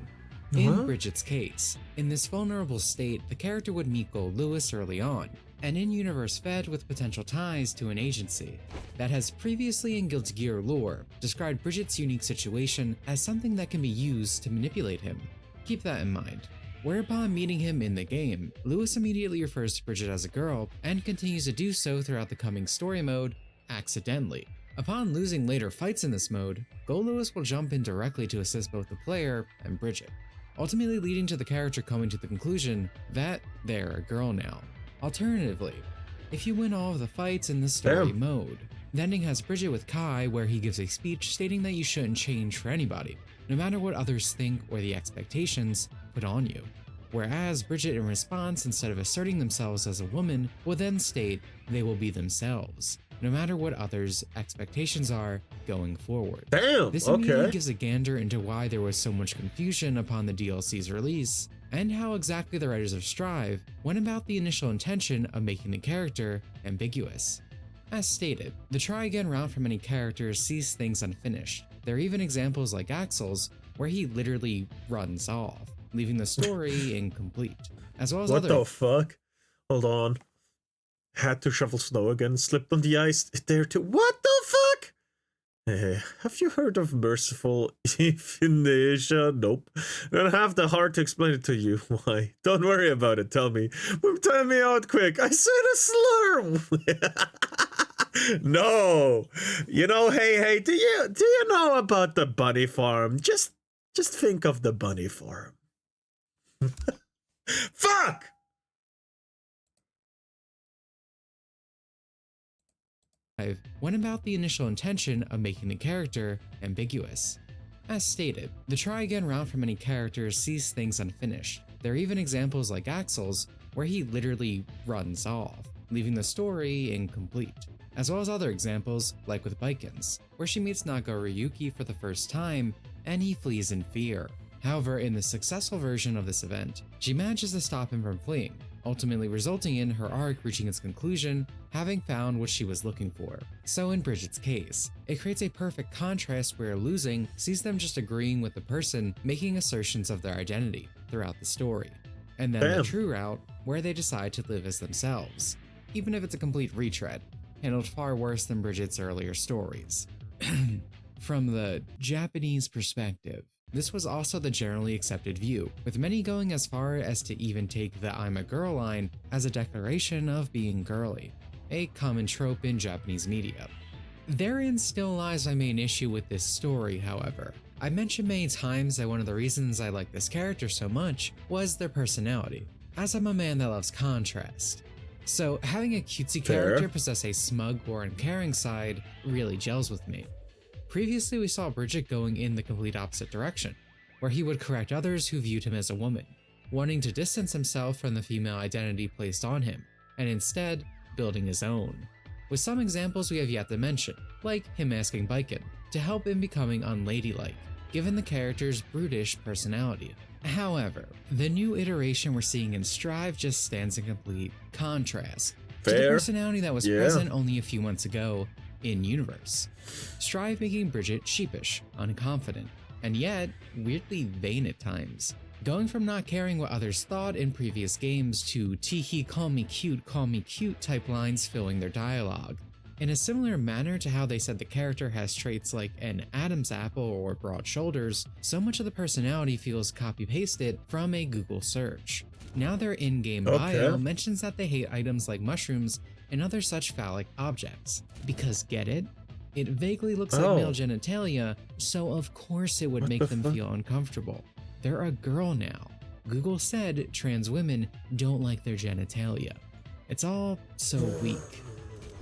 In Bridget's case, in this vulnerable state, the character would meet Gold Lewis early on, an in-universe Fed with potential ties to an agency that has previously in Guilty Gear lore described Bridget's unique situation as something that can be used to manipulate him. Keep that in mind. Whereupon meeting him in the game, Lewis immediately refers to Bridget as a girl and continues to do so throughout the coming story mode, accidentally. Upon losing later fights in this mode, Gold Lewis will jump in directly to assist both the player and Bridget, ultimately leading to the character coming to the conclusion that they're a girl now. Alternatively, if you win all of the fights in the story mode, the ending has Bridget with Kai where he gives a speech stating that you shouldn't change for anybody, no matter what others think or the expectations put on you. whereas Bridget in response, instead of asserting themselves as a woman, will then state they will be themselves, no matter what others' expectations are going forward. Damn, This immediately okay. gives a gander into why there was so much confusion upon the DLC's release, and how exactly the writers of Strive went about the initial intention of making the character ambiguous. As stated, the try again route for many characters sees things unfinished. There are even examples like Axel's, where he literally runs off, leaving the story incomplete, as well as What other— the fuck? Hold on. Had to shovel snow again, slipped on the ice there too. What the fuck? Have you heard of merciful euthanasia? Nope. Don't have the heart to explain it to you. Why? Don't worry about it. Tell me. Tell me out quick. I said a slur. No. You know, hey, do you know about the bunny farm? Just think of the bunny farm. Fuck! went about the initial intention of making the character ambiguous. As stated, the try again route for many characters sees things unfinished. There are even examples like Axel's, where he literally runs off, leaving the story incomplete, as well as other examples like with Baiken's, where she meets Nago Ryuki for the first time and he flees in fear. However, in the successful version of this event, she manages to stop him from fleeing, ultimately resulting in her arc reaching its conclusion, having found what she was looking for. So in Bridget's case, it creates a perfect contrast where losing sees them just agreeing with the person making assertions of their identity throughout the story, and then the true route where they decide to live as themselves, even if it's a complete retread, handled far worse than Bridget's earlier stories. From the Japanese perspective, this was also the generally accepted view, with many going as far as to even take the "I'm a girl" line as a declaration of being girly, a common trope in Japanese media. Therein still lies my main issue with this story, however. I mentioned many times that one of the reasons I like this character so much was their personality, as I'm a man that loves contrast. So having a cutesy character possess a smug or uncaring side really gels with me. Previously, we saw Bridget going in the complete opposite direction, where he would correct others who viewed him as a woman, wanting to distance himself from the female identity placed on him, and instead building his own. With some examples we have yet to mention, like him asking Baiken to help in becoming unladylike, given the character's brutish personality. However, the new iteration we're seeing in Strive just stands in complete contrast to the personality that was present only a few months ago in universe. Strive making Bridget sheepish, unconfident, and yet weirdly vain at times, going from not caring what others thought in previous games to "teehee, call me cute" type lines filling their dialogue. In a similar manner to how they said the character has traits like an Adam's apple or broad shoulders, so much of the personality feels copy-pasted from a Google search. Now their in-game bio mentions that they hate items like mushrooms and other such phallic objects. Because get it? It vaguely looks like male genitalia, so of course it would make them feel uncomfortable. They're a girl now. Google said trans women don't like their genitalia. It's all so weak.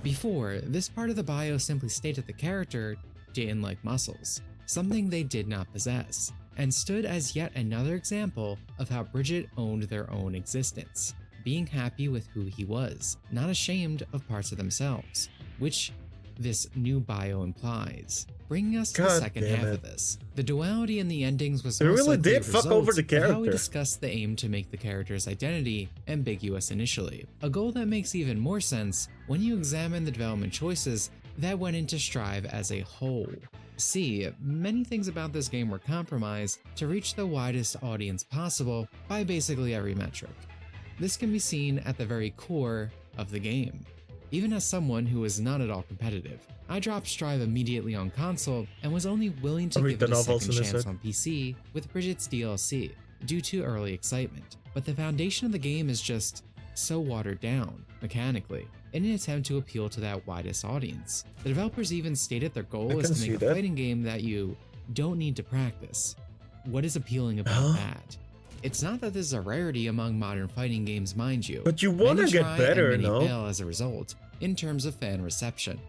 Before, this part of the bio simply stated the character didn't like muscles, something they did not possess, and stood as yet another example of how Bridget owned their own existence, being happy with who he was, not ashamed of parts of themselves, which this new bio implies. Bringing us to the second half of this. The duality in the endings was also really did fuck over the character. how we discussed the aim to make the character's identity ambiguous initially, a goal that makes even more sense when you examine the development choices that went into Strive as a whole. See, many things about this game were compromised to reach the widest audience possible by basically every metric. This can be seen at the very core of the game. Even as someone who is not at all competitive, I dropped Strive immediately on console and was only willing to give it a second chance on PC with Bridget's DLC due to early excitement. But the foundation of the game is just so watered down, mechanically, in an attempt to appeal to that widest audience. The developers even stated their goal is to make a fighting game that you don't need to practice. What is appealing about that? It's not that this is a rarity among modern fighting games, mind you. But you want to get better, and many no? fail as a result, in terms of fan reception.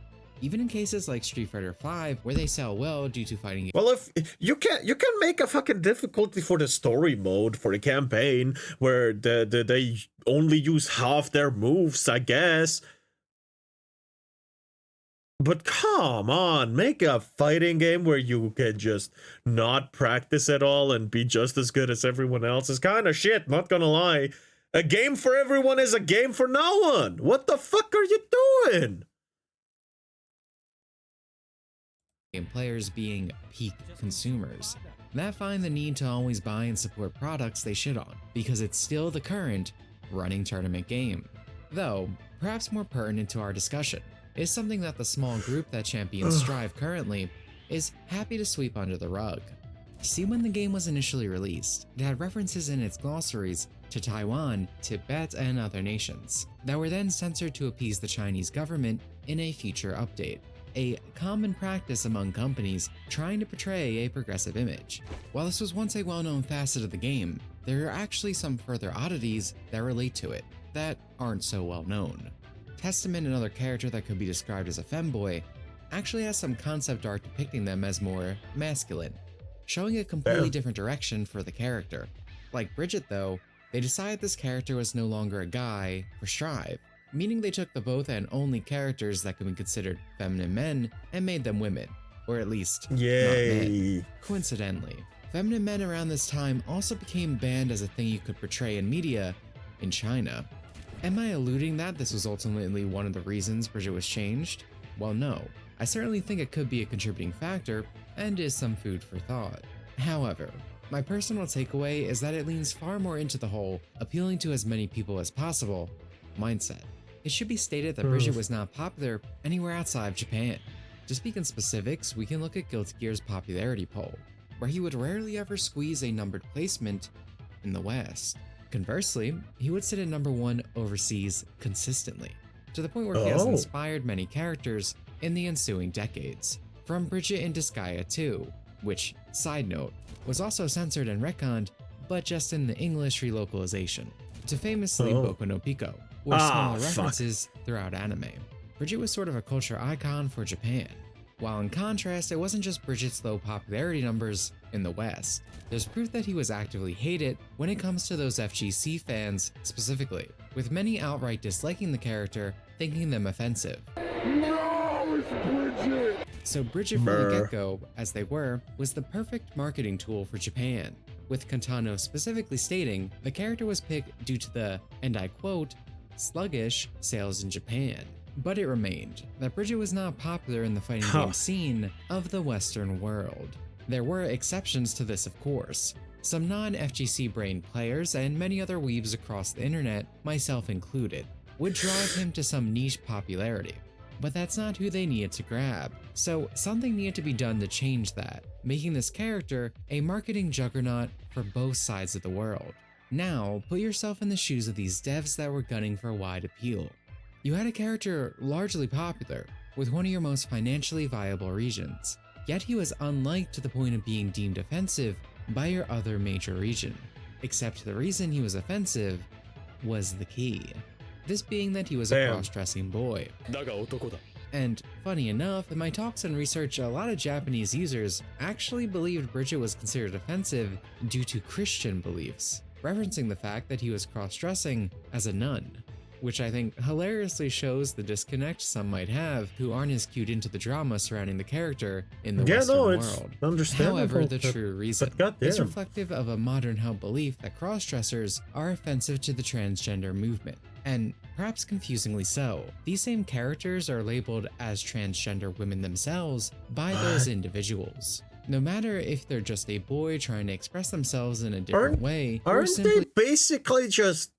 Even in cases like Street Fighter V, where they sell well due to fighting. Well, if you can make a fucking difficulty for the story mode for the campaign where they only use half their moves, I guess. But come on, make a fighting game where you can just not practice at all and be just as good as everyone else is kind of shit, not gonna lie. A game for everyone is a game for no one. What the fuck are you doing? Game players being peak consumers that find the need to always buy and support products they shit on, because it's still the current running tournament game. Though, perhaps more pertinent to our discussion, is something that the small group that champions Strive currently is happy to sweep under the rug. See, when the game was initially released, it had references in its glossaries to Taiwan, Tibet, and other nations, that were then censored to appease the Chinese government in a future update, a common practice among companies trying to portray a progressive image. While this was once a well-known facet of the game, there are actually some further oddities that relate to it that aren't so well known. Testament, another character that could be described as a femboy, actually has some concept art depicting them as more masculine, showing a completely different direction for the character. Like Bridget though, they decided this character was no longer a guy for Strive, meaning they took the both and only characters that could be considered feminine men and made them women, or at least not men. Coincidentally, feminine men around this time also became banned as a thing you could portray in media in China. Am I alluding that this was ultimately one of the reasons Bridget was changed? Well, no. I certainly think it could be a contributing factor and is some food for thought. However, my personal takeaway is that it leans far more into the whole appealing to as many people as possible mindset. It should be stated that Bridget was not popular anywhere outside of Japan. To speak in specifics, we can look at Guilty Gear's popularity poll, where he would rarely ever squeeze a numbered placement in the West. Conversely, he would sit at number 1 overseas consistently, to the point where he has inspired many characters in the ensuing decades, from Bridget into Skya 2, which, side note, was also censored and retconned, but just in the English relocalization, to famously Boku no Pico, or smaller references throughout anime. Bridget was sort of a culture icon for Japan, while in contrast, it wasn't just Bridget's low popularity numbers in the West. There's proof that he was actively hated when it comes to those FGC fans specifically, with many outright disliking the character, thinking them offensive. No, it's Bridget! So Bridget from the get-go, as they were, was the perfect marketing tool for Japan, with Kantano specifically stating the character was picked due to the, and I quote, sluggish sales in Japan. But it remained that Bridget was not popular in the fighting game scene of the Western world. There were exceptions to this, of course. Some non-FGC brain players and many other weebs across the internet, myself included, would drive him to some niche popularity. But that's not who they needed to grab, so something needed to be done to change that, making this character a marketing juggernaut for both sides of the world. Now, put yourself in the shoes of these devs that were gunning for wide appeal. You had a character largely popular, with one of your most financially viable regions, yet he was unliked to the point of being deemed offensive by your other major region, except the reason he was offensive was the key. This being that he was a cross-dressing boy. And funny enough, in my talks and research, a lot of Japanese users actually believed Bridget was considered offensive due to Christian beliefs, referencing the fact that he was cross-dressing as a nun, which I think hilariously shows the disconnect some might have who aren't as cued into the drama surrounding the character in the Western world. Understandable. However, the true reason is reflective of a modern held belief that cross-dressers are offensive to the transgender movement. And perhaps confusingly so, these same characters are labeled as transgender women themselves by those individuals. No matter if they're just a boy trying to express themselves in a different way, or aren't they basically just...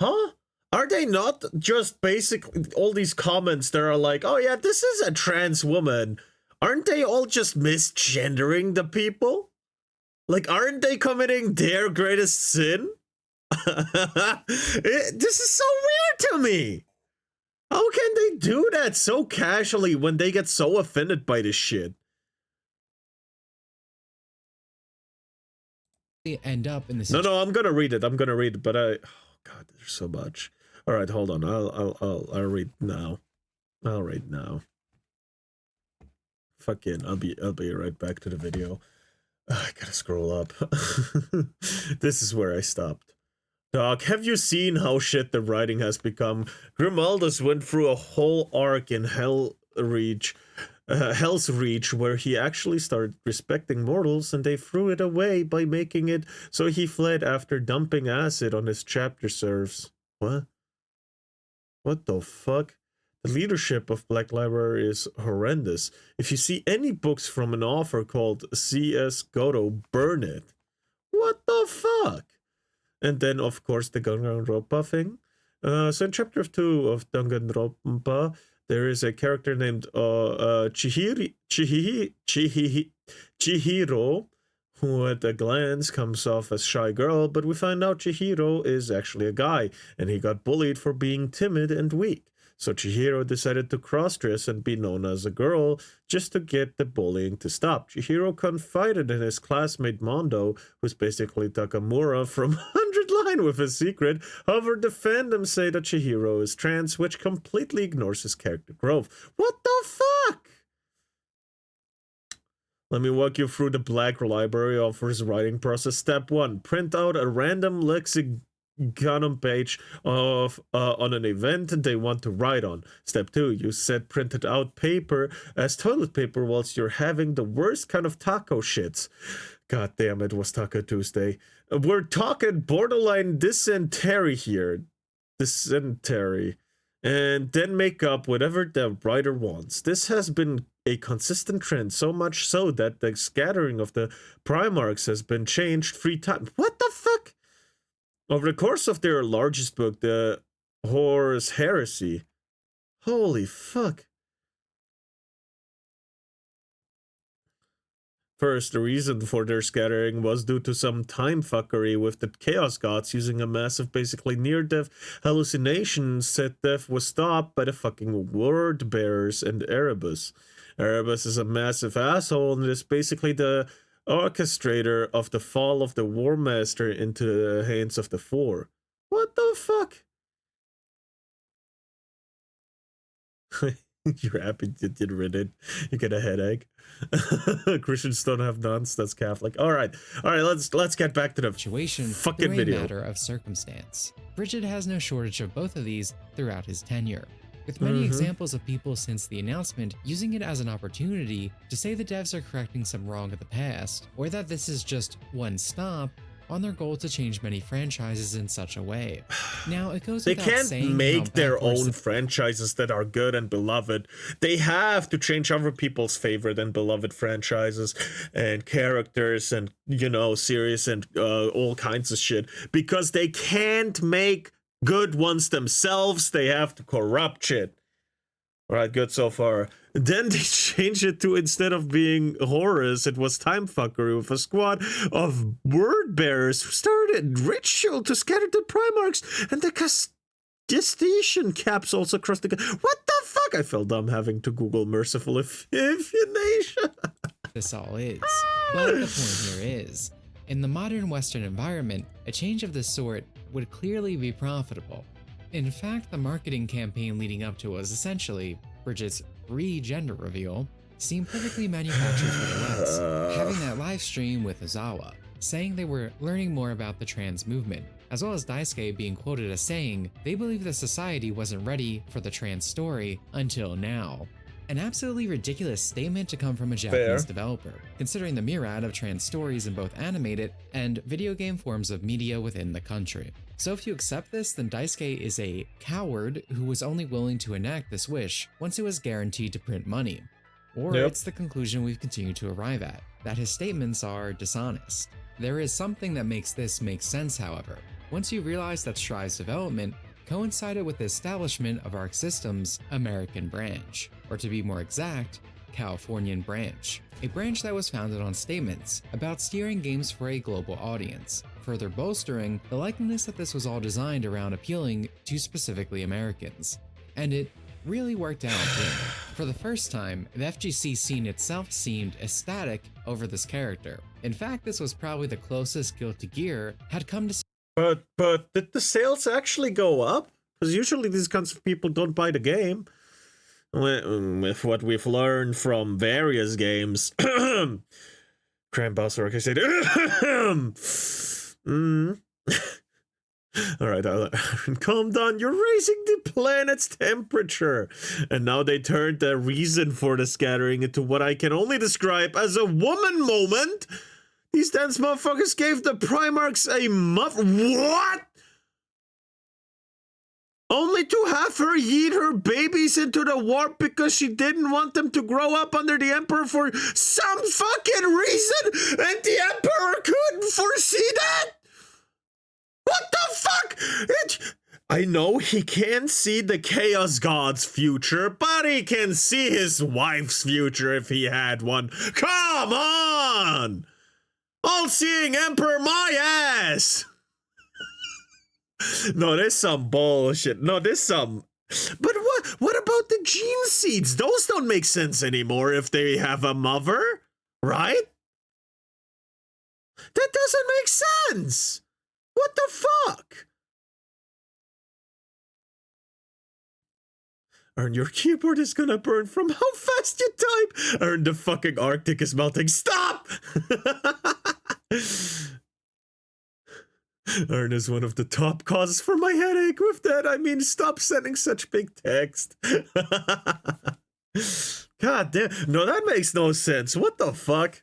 Are they not just basically all these comments that are like, oh yeah, this is a trans woman? Aren't they all just misgendering the people? Like, aren't they committing their greatest sin? This is so weird to me. How can they do that so casually when they get so offended by this shit? End up in the No, I'm gonna read it, but oh god, there's so much. All right, hold on. I'll read now. I'll read now. Fucking, I'll be right back to the video. I gotta scroll up. This is where I stopped. Doc, have you seen how shit the writing has become? Grimaldus went through a whole arc in Hell's Reach, where he actually started respecting mortals, and they threw it away by making it so he fled after dumping acid on his chapter serfs. What? What the fuck? The leadership of Black Library is horrendous. If you see any books from an author called C.S. Goto, burn it. What the fuck? And then, of course, the Danganronpa thing. So in chapter 2 of Danganronpa, there is a character named Chihiro, who at a glance comes off as shy girl, but we find out Chihiro is actually a guy, and he got bullied for being timid and weak. So Chihiro decided to cross-dress and be known as a girl just to get the bullying to stop. Chihiro confided in his classmate Mondo, who's basically Takamura from 100 Line with his secret. However, the fandom say that Chihiro is trans, which completely ignores his character growth. What the fuck? Let me walk you through the Black Library author's writing process. Step 1. Print out a random lexicon page of on an event they want to write on. Step 2. Use said printed out paper as toilet paper whilst you're having the worst kind of taco shits. God damn, it was Taco Tuesday. We're talking borderline dysentery here. Dysentery. And then make up whatever the writer wants. This has been a consistent trend, so much so that the scattering of the Primarchs has been changed 3 times. What the fuck? Over the course of their largest book, the Horus Heresy. Holy fuck. First, the reason for their scattering was due to some time fuckery with the Chaos Gods using a massive, basically near-death hallucination. Said death was stopped by the fucking word bearers and Erebus. Erebus is a massive asshole and is basically the orchestrator of the fall of the War Master into the hands of the Four. What the fuck? You're happy you did read it. You get a headache. Christians don't have nuns. That's Catholic. All right. Let's get back to the situation. Fucking Through video. A matter of circumstance. Bridget has no shortage of both of these throughout his tenure, with many examples of people since the announcement using it as an opportunity to say the devs are correcting some wrong of the past, or that this is just one stop on their goal to change many franchises in such a way. Now, it goes without saying they can't make their own franchises that are good and beloved. They have to change other people's favorite and beloved franchises and characters and, you know, series and all kinds of shit, because they can't make good ones themselves. They have to corrupt shit. All right, good so far. Then they changed it to, instead of being Horus, it was time fuckery with a squad of word bearers who started a ritual to scatter the Primarchs and the Castitian capsules across the... What the fuck? I felt dumb having to Google merciful effusion. This all is. But the point here is, in the modern Western environment, a change of this sort would clearly be profitable. In fact, the marketing campaign leading up to it was essentially Bridget's re-gender reveal seemed perfectly manufactured for the lens, having that live stream with Ozawa, saying they were learning more about the trans movement, as well as Daisuke being quoted as saying they believe the society wasn't ready for the trans story until now. An absolutely ridiculous statement to come from a Japanese developer, considering the myriad of trans stories in both animated and video game forms of media within the country. So if you accept this, then Daisuke is a coward who was only willing to enact this wish once it was guaranteed to print money. Or it's the conclusion we've continued to arrive at, that his statements are dishonest. There is something that makes this make sense, however. Once you realize that Strive's development coincided with the establishment of Arc System's American branch, or to be more exact, Californian branch, a branch that was founded on statements about steering games for a global audience, further bolstering the likeliness that this was all designed around appealing to specifically Americans. And it really worked out too. For the first time, the FGC scene itself seemed ecstatic over this character. In fact, this was probably the closest Guilty Gear had come to... But did the sales actually go up? Because usually these kinds of people don't buy the game. with what we've learned from various games. Cramboss, like I said. Alright, calm down. You're raising the planet's temperature. And now they turned the reason for the scattering into what I can only describe as a woman moment. These dance motherfuckers gave the Primarchs a What? Only to have her yeet her babies into the warp because she didn't want them to grow up under the Emperor for some fucking reason, and the Emperor couldn't foresee that? What the fuck? I know he can't see the Chaos God's future, but he can see his wife's future if he had one. Come on! All-seeing Emperor my ass! No, there's some bullshit. No, there's some... But what about the gene seeds? Those don't make sense anymore if they have a mother, right? That doesn't make sense! What the fuck? Ern, your keyboard is gonna burn from how fast you type! Ern, the fucking Arctic is melting. Stop! Ern is one of the top causes for my headache. With that, I mean, stop sending such big text. God damn. No, that makes no sense. What the fuck?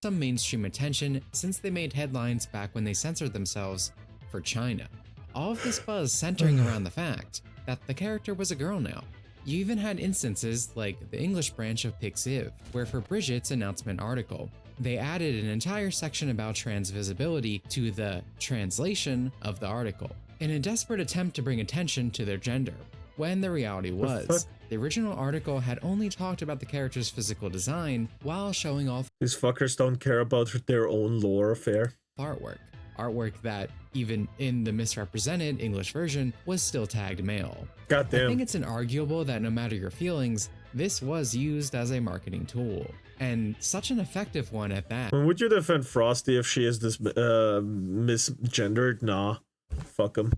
Some mainstream attention since they made headlines back when they censored themselves for China. All of this buzz centering around the fact that the character was a girl now. You even had instances like the English branch of Pixiv, where for Bridget's announcement article, they added an entire section about trans visibility to the translation of the article, in a desperate attempt to bring attention to their gender, when the reality was, the original article had only talked about the character's physical design while showing off these fuckers don't care about their own lore affair. Artwork that, even in the misrepresented English version, was still tagged male. Goddamn. I think it's inarguable that no matter your feelings, this was used as a marketing tool, and such an effective one at that. Would you defend Frosty if she is this misgendered? Nah. Fuck him.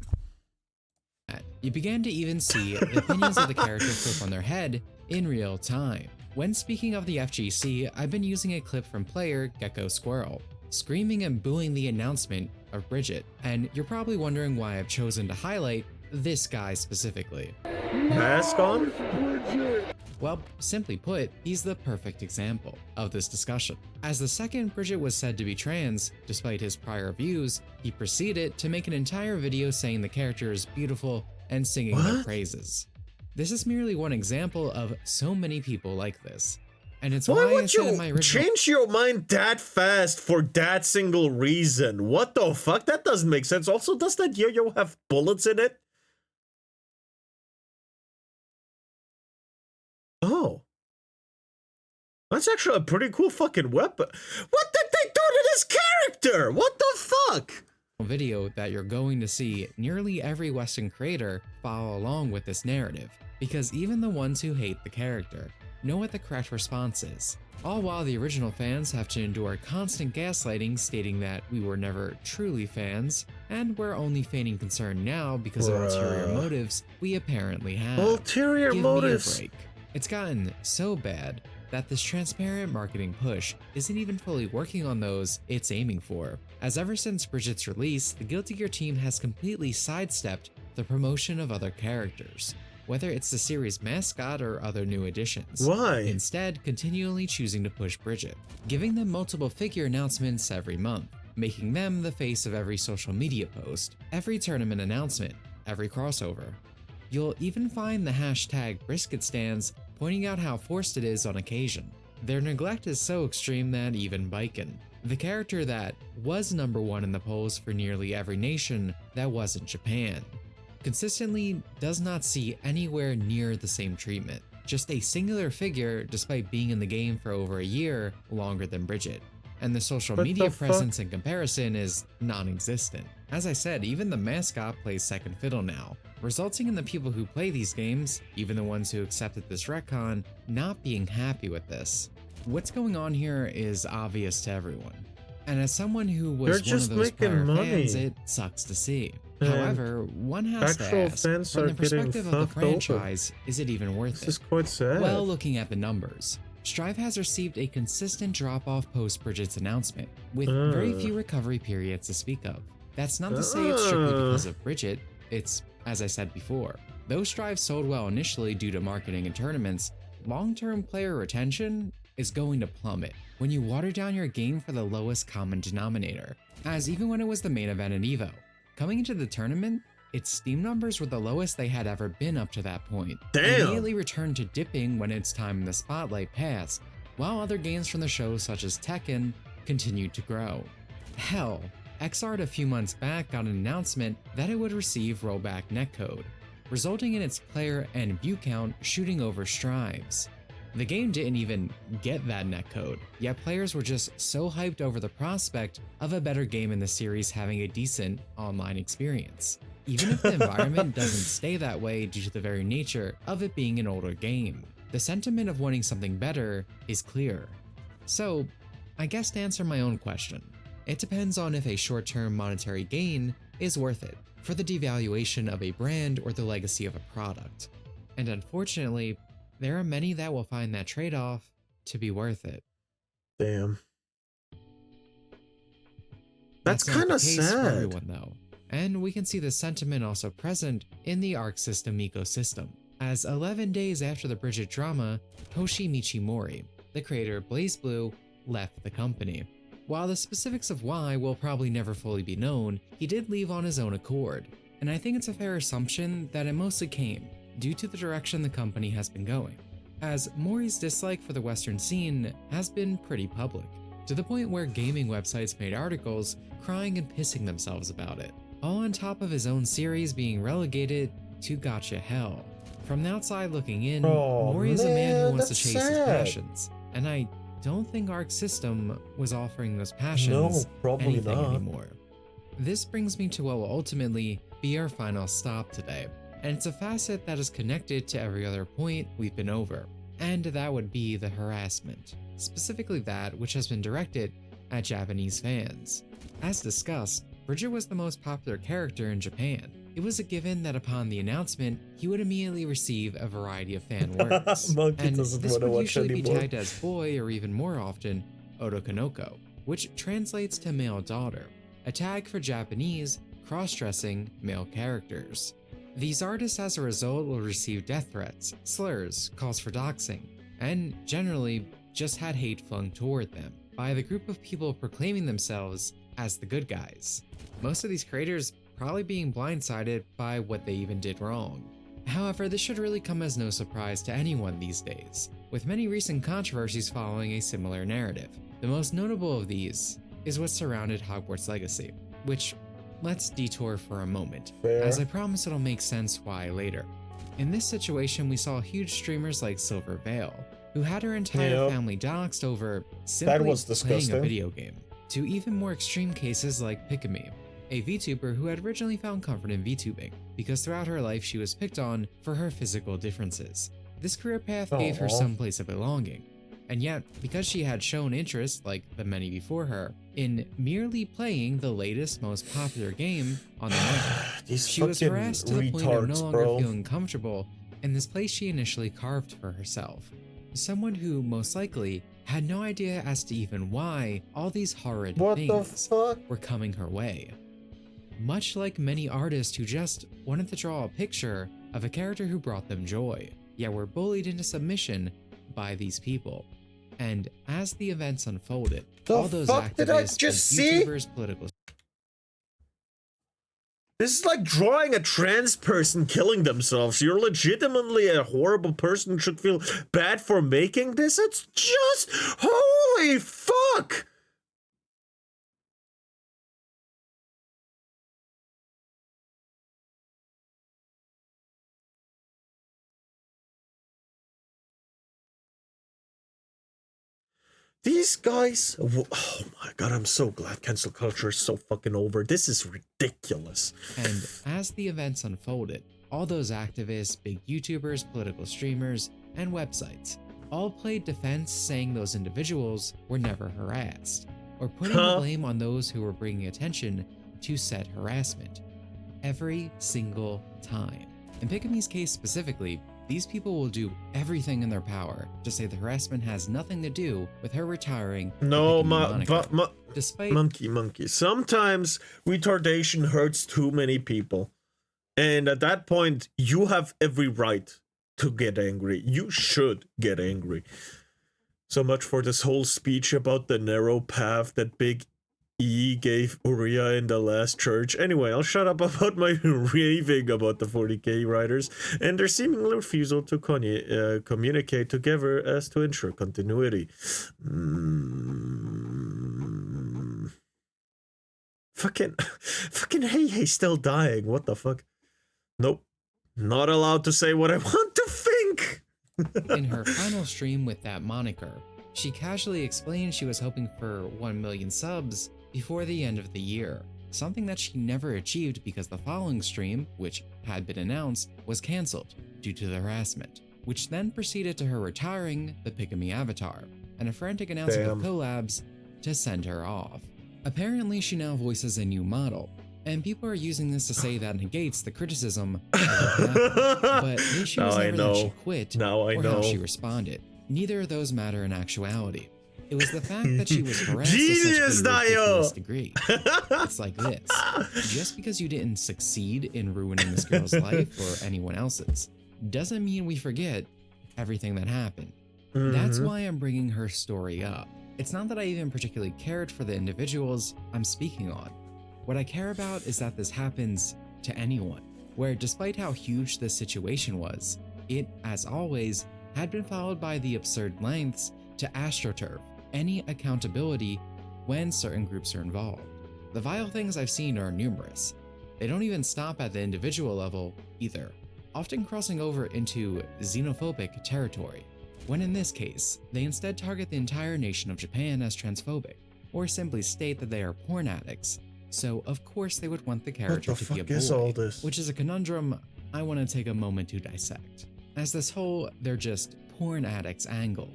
You began to even see the opinions of the character flip on their head in real time. When speaking of the FGC, I've been using a clip from player Gecko Squirrel, screaming and booing the announcement of Bridget, and you're probably wondering why I've chosen to highlight this guy specifically. Mask on? Well, simply put, he's the perfect example of this discussion. As the second Bridget was said to be trans, despite his prior views, he proceeded to make an entire video saying the character is beautiful and singing their praises. This is merely one example of so many people like this. And it's why would I said in my you original change your mind that fast for that single reason? What the fuck? That doesn't make sense. Also, does that yo-yo have bullets in it? Oh. That's actually a pretty cool fucking weapon. What did they do to this character? What the fuck? video that you're going to see nearly every Western creator follow along with this narrative, because even the ones who hate the character know what the correct response is, all while the original fans have to endure constant gaslighting stating that we were never truly fans, and we're only feigning concern now because of ulterior motives we apparently have. Ulterior motives? Give me a break. It's gotten so bad that this transparent marketing push isn't even fully working on those it's aiming for, as ever since Bridget's release, the Guilty Gear team has completely sidestepped the promotion of other characters, whether it's the series mascot or other new additions. Why? Instead, continually choosing to push Bridget, giving them multiple figure announcements every month, making them the face of every social media post, every tournament announcement, every crossover. You'll even find the hashtag brisket stands pointing out how forced it is on occasion. Their neglect is so extreme that even Baiken, the character that was #1 in the polls for nearly every nation that wasn't Japan, consistently does not see anywhere near the same treatment. Just a singular figure despite being in the game for over a year longer than Bridget. And the social media presence in comparison is non-existent. As I said, even the mascot plays second fiddle now, resulting in the people who play these games, even the ones who accepted this retcon, not being happy with this. What's going on here is obvious to everyone, and as someone who was one of those prior fans, it sucks to see. However, one has to actual ask, fans from are the getting perspective of the fucked over. franchise, is it even worth This it? is quite sad. Well, looking at the numbers, Strive has received a consistent drop-off post-Bridget's announcement, with very few recovery periods to speak of. That's not to say it's strictly because of Bridget, it's, as I said before, though Strive sold well initially due to marketing and tournaments, long-term player retention is going to plummet when you water down your game for the lowest common denominator, as even when it was the main event in EVO, coming into the tournament, its Steam numbers were the lowest they had ever been up to that point. Damn! Immediately returned to dipping when its time in the spotlight passed, while other games from the show such as Tekken continued to grow. Hell, XRD a few months back got an announcement that it would receive rollback netcode, resulting in its player and view count shooting over Strive's. The game didn't even get that netcode, yet players were just so hyped over the prospect of a better game in the series having a decent online experience, even if the environment doesn't stay that way due to the very nature of it being an older game. The sentiment of wanting something better is clear. So, I guess to answer my own question, it depends on if a short-term monetary gain is worth it for the devaluation of a brand or the legacy of a product. And unfortunately, there are many that will find that trade-off to be worth it. Damn. That's kind of sad. For everyone, though. And we can see the sentiment also present in the Arc System ecosystem, as 11 days after the Bridget drama, Toshi Michimori, the creator of BlazBlue, left the company. While the specifics of why will probably never fully be known, he did leave on his own accord, and I think it's a fair assumption that it mostly came due to the direction the company has been going, as Mori's dislike for the Western scene has been pretty public, to the point where gaming websites made articles crying and pissing themselves about it, all on top of his own series being relegated to gotcha hell. From the outside looking in, Mori is a man who wants to chase his passions, and I don't think Arc System was offering those passions anything anymore. This brings me to what will ultimately be our final stop today, and it's a facet that is connected to every other point we've been over, and that would be the harassment, specifically that which has been directed at Japanese fans. As discussed, Bridget was the most popular character in Japan. It was a given that upon the announcement, he would immediately receive a variety of fan words, and this would usually be tagged as boy or even more often, Otokonoko, which translates to male daughter, a tag for Japanese, cross-dressing male characters. These artists as a result will receive death threats, slurs, calls for doxing, and generally just had hate flung toward them by the group of people proclaiming themselves as the good guys. Most of these creators probably being blindsided by what they even did wrong. However, this should really come as no surprise to anyone these days, with many recent controversies following a similar narrative. The most notable of these is what surrounded Hogwarts Legacy, which let's detour for a moment, as I promise it'll make sense why later. In this situation, we saw huge streamers like Silver Veil, who had her entire family doxxed over simply playing a video game, to even more extreme cases like Pikami, a VTuber who had originally found comfort in VTubing because throughout her life she was picked on for her physical differences. This career path gave her some place of belonging, and yet because she had shown interest, like the many before her, in merely playing the latest, most popular game on the market, she was harassed to the point of no longer feeling comfortable in this place she initially carved for herself. Someone who most likely had no idea as to even why all these horrid things were coming her way. Much like many artists who just wanted to draw a picture of a character who brought them joy, yet were bullied into submission by these people. And as the events unfolded, all those activists, YouTubers, political... This is like drawing a trans person killing themselves. You're legitimately a horrible person who should feel bad for making this? It's just... holy fuck! These guys, oh my god, I'm so glad cancel culture is so fucking over. This is ridiculous. And as the events unfolded, all those activists, big YouTubers, political streamers, and websites all played defense, saying those individuals were never harassed, or putting the blame on those who were bringing attention to said harassment. every single time. In Pickamy's case specifically, these people will do everything in their power to say the harassment has nothing to do with her retiring. No, despite monkey. Sometimes retardation hurts too many people. And at that point, you have every right to get angry. You should get angry. So much for this whole speech about the narrow path that Big E gave Uriah in the last church. Anyway, I'll shut up about my raving about the 40k riders and their seeming refusal to communicate together as to ensure continuity. Fucking hey, still dying. What the fuck? Nope. Not allowed to say what I want to think. In her final stream with that moniker, she casually explained she was hoping for 1 million subs before the end of the year, something that she never achieved because the following stream, which had been announced, was cancelled due to the harassment, which then proceeded to her retiring the Pickamy avatar and a frantic announcement of collabs to send her off. Apparently, she now voices a new model, and people are using this to say that negates the criticism of but the issue is never that she quit or how she responded. Neither of those matter in actuality. It was the fact that she was harassed to such a ridiculous degree. It's like this. Just because you didn't succeed in ruining this girl's life or anyone else's, doesn't mean we forget everything that happened. That's why I'm bringing her story up. It's not that I even particularly cared for the individuals I'm speaking on. What I care about is that this happens to anyone, where despite how huge this situation was, it, as always, had been followed by the absurd lengths to astroturf any accountability when certain groups are involved. The vile things I've seen are numerous. They don't even stop at the individual level either, often crossing over into xenophobic territory, when in this case, they instead target the entire nation of Japan as transphobic, or simply state that they are porn addicts. So of course they would want the character to be a boy, which is a conundrum I want to take a moment to dissect, as this whole "they're just porn addicts" angle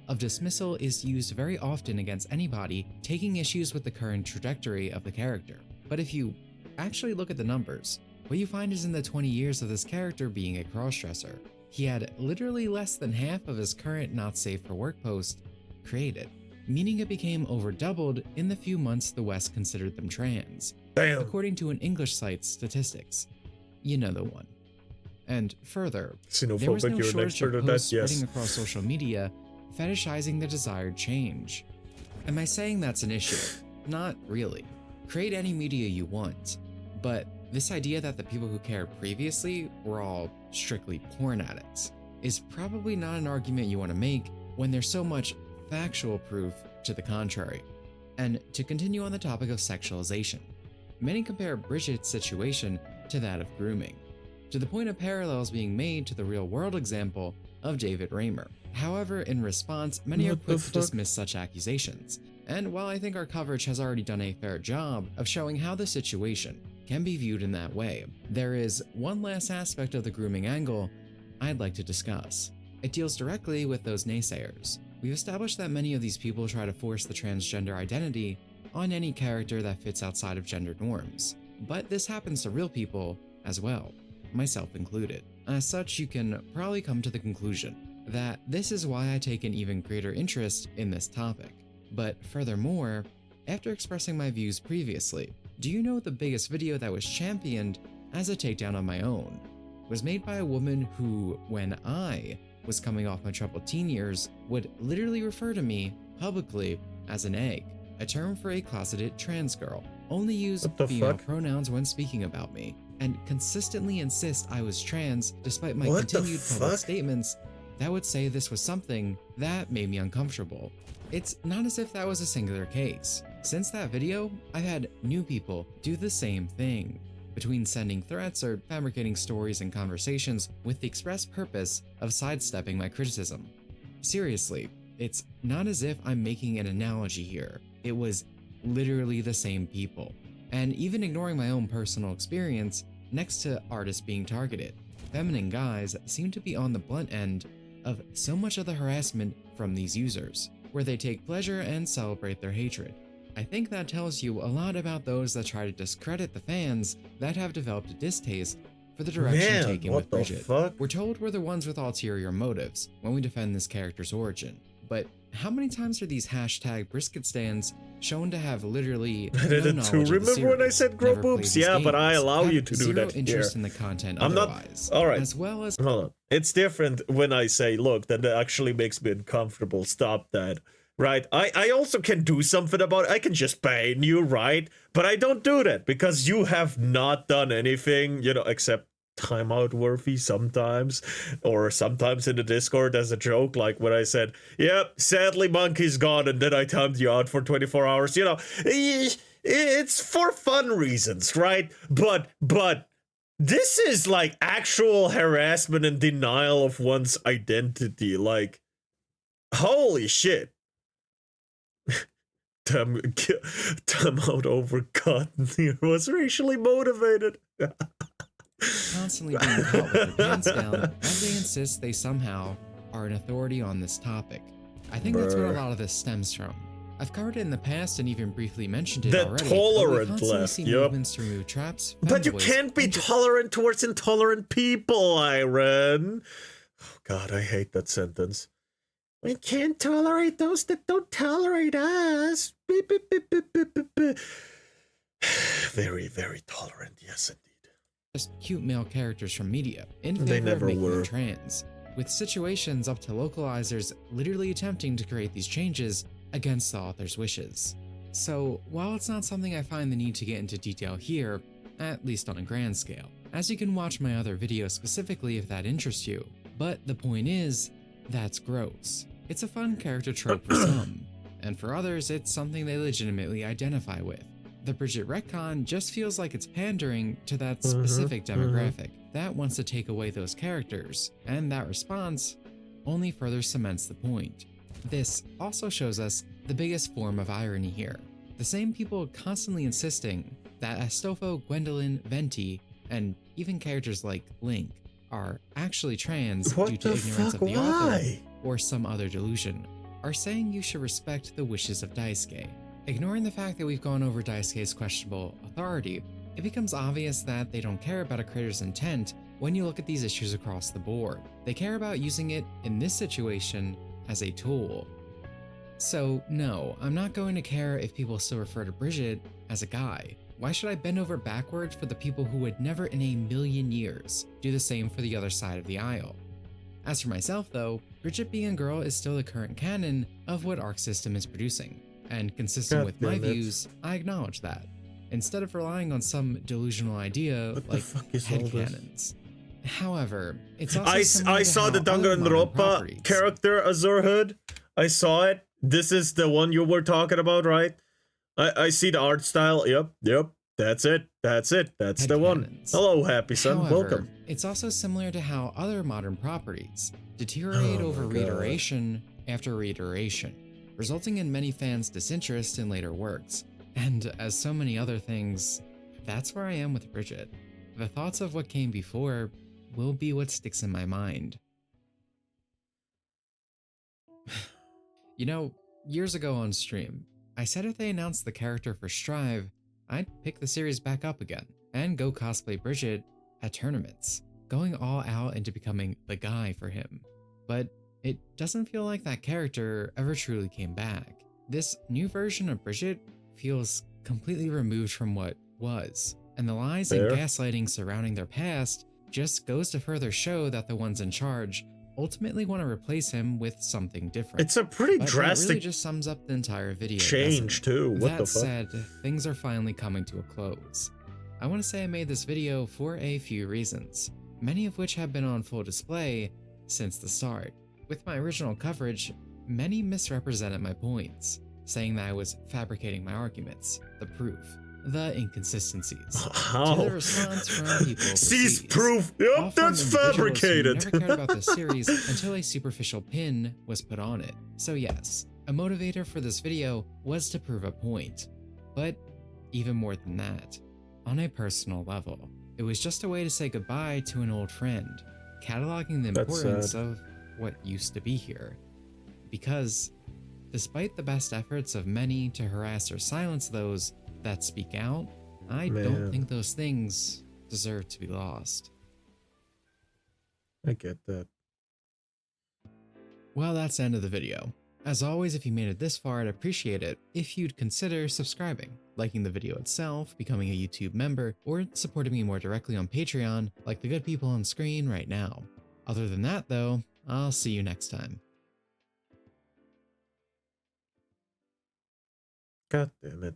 of dismissal is used very often against anybody taking issues with the current trajectory of the character. But if you actually look at the numbers, what you find is in the 20 years of this character being a crossdresser, he had literally less than half of his current not safe for work post created, meaning it became over doubled in the few months the West considered them trans. Damn. According to an English site's statistics. You know the one. And further, there was no shortage of posts spreading across social media fetishizing the desired change. Am I saying that's an issue? Not really. Create any media you want, but this idea that the people who cared previously were all strictly porn addicts is probably not an argument you want to make when there's so much factual proof to the contrary. And to continue on the topic of sexualization, many compare Bridget's situation to that of grooming, to the point of parallels being made to the real-world example of David Raymer. However, in response, many are quick to dismiss such accusations, and while I think our coverage has already done a fair job of showing how the situation can be viewed in that way, there is one last aspect of the grooming angle I'd like to discuss. It deals directly with those naysayers. We've established that many of these people try to force the transgender identity on any character that fits outside of gender norms, but this happens to real people as well, myself included. As such, you can probably come to the conclusion that this is why I take an even greater interest in this topic. But furthermore, after expressing my views previously, do you know the biggest video that was championed as a takedown on my own was made by a woman who, when I was coming off my troubled teen years, would literally refer to me publicly as an egg, a term for a closeted trans girl, only use female pronouns when speaking about me, and consistently insist I was trans despite my continued public statements that would say this was something that made me uncomfortable. It's not as if that was a singular case. Since that video, I've had new people do the same thing, between sending threats or fabricating stories and conversations with the express purpose of sidestepping my criticism. Seriously, it's not as if I'm making an analogy here. It was literally the same people. And even ignoring my own personal experience, next to artists being targeted, feminine guys seem to be on the blunt end of so much of the harassment from these users, where they take pleasure and celebrate their hatred. I think that tells you a lot about those that try to discredit the fans that have developed a distaste for the direction taken with Bridget. We're told we're the ones with ulterior motives when we defend this character's origin, but how many times are these hashtag brisket stands shown to have literally no knowledge of the remember when I series, said grow never played boobs? these Yeah, but I games, allow you have to do zero that interest here. in the content I'm otherwise, not. All right. as well as hold on. It's different when I say, look, that actually makes me uncomfortable. Stop that. Right? I also can do something about it. I can just ban you, right? But I don't do that because you have not done anything, you know, except timeout worthy sometimes, or sometimes in the Discord as a joke, like when I said, yep, sadly Monkey's gone, and then I timed you out for 24 hours. You know, it's for fun reasons, right? But this is like actual harassment and denial of one's identity. Like, holy shit. Timeout over cotton here was racially motivated. Constantly being caught with their pants down as they insist they somehow are an authority on this topic. I think that's where a lot of this stems from. I've covered it in the past and even briefly mentioned it already. Tolerant left, see movements to remove traps. But you can't be tolerant towards intolerant people, Iron. Oh God, I hate that sentence. We can't tolerate those that don't tolerate us. Beep, beep, beep, beep, beep, beep, beep. Very, very tolerant, yes indeed. Just cute male characters from media in favor They never of making were them trans, with situations up to localizers literally attempting to create these changes against the author's wishes. So while it's not something I find the need to get into detail here, at least on a grand scale, as you can watch my other videos specifically if that interests you, but the point is, that's gross. It's a fun character trope for some, and for others it's something they legitimately identify with. The Bridget retcon just feels like it's pandering to that specific demographic that wants to take away those characters, and that response only further cements the point. This also shows us the biggest form of irony here. The same people constantly insisting that Astolfo, Gwendolyn, Venti, and even characters like Link are actually trans due to ignorance of the author or some other delusion, are saying you should respect the wishes of Daisuke. Ignoring the fact that we've gone over Daisuke's questionable authority, it becomes obvious that they don't care about a creator's intent when you look at these issues across the board. They care about using it, in this situation, as a tool. So no, I'm not going to care if people still refer to Bridget as a guy. Why should I bend over backwards for the people who would never in a million years do the same for the other side of the aisle? As for myself though, Bridget being a girl is still the current canon of what Arc System is producing, and consistent with my views, I acknowledge that, instead of relying on some delusional idea like headcanons. However, it's also I saw the Danganronpa character, Azurhood. I saw it. This is the one you were talking about, right? I see the art style. Yep. That's it. That's the one. Hello, Happy Son. However, welcome. It's also similar to how other modern properties deteriorate over reiteration after reiteration, resulting in many fans' disinterest in later works. And as so many other things, that's where I am with Bridget. The thoughts of what came before will be what sticks in my mind. You know, years ago on stream, I said if they announced the character for Strive, I'd pick the series back up again and go cosplay Bridget at tournaments, going all out into becoming the guy for him. But it doesn't feel like that character ever truly came back. This new version of Bridget feels completely removed from what was, and the lies and gaslighting surrounding their past just goes to further show that the ones in charge ultimately want to replace him with something different. It's a pretty drastic it really just sums up the entire video change too. What the fuck? That said, things are finally coming to a close. I want to say I made this video for a few reasons, many of which have been on full display since the start. With my original coverage, many misrepresented my points, saying that I was fabricating my arguments, the proof, the inconsistencies. How? To the response from people sees proof. Yep, that's fabricated. Who never cared about the series until a superficial pin was put on it. So yes, a motivator for this video was to prove a point, but even more than that, on a personal level, it was just a way to say goodbye to an old friend, cataloging the importance of what used to be here. Because Despite the best efforts of many to harass or silence those that speak out, I don't think those things deserve to be lost. I get that. Well, that's the end of the video. As always, if you made it this far, I'd appreciate it if you'd consider subscribing, liking the video itself, becoming a YouTube member, or supporting me more directly on Patreon, like the good people on screen right now. Other than that, though, I'll see you next time. God damn it.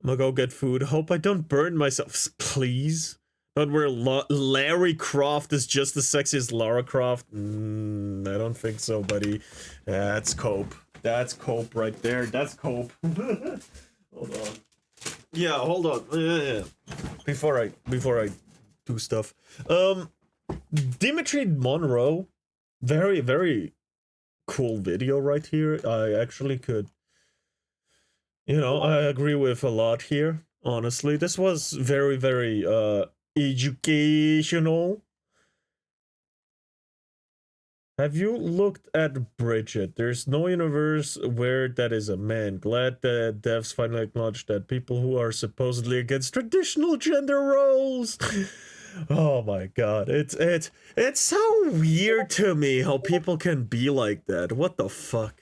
I'm gonna go get food. Hope I don't burn myself, please. Not where Larry Croft is just as sexy as Lara Croft. I don't think so, buddy. That's cope. That's cope right there. That's cope. Hold on. Yeah, hold on. Yeah. Before I do stuff. Dimitri Monroe. Very, very cool video right here. I actually could, I agree with a lot here. Honestly, this was very, very educational. Have you looked at Bridget? There's no universe where that is a man. Glad that devs finally acknowledged that people who are supposedly against traditional gender roles. Oh my god, it's so weird to me how people can be like that. What the fuck?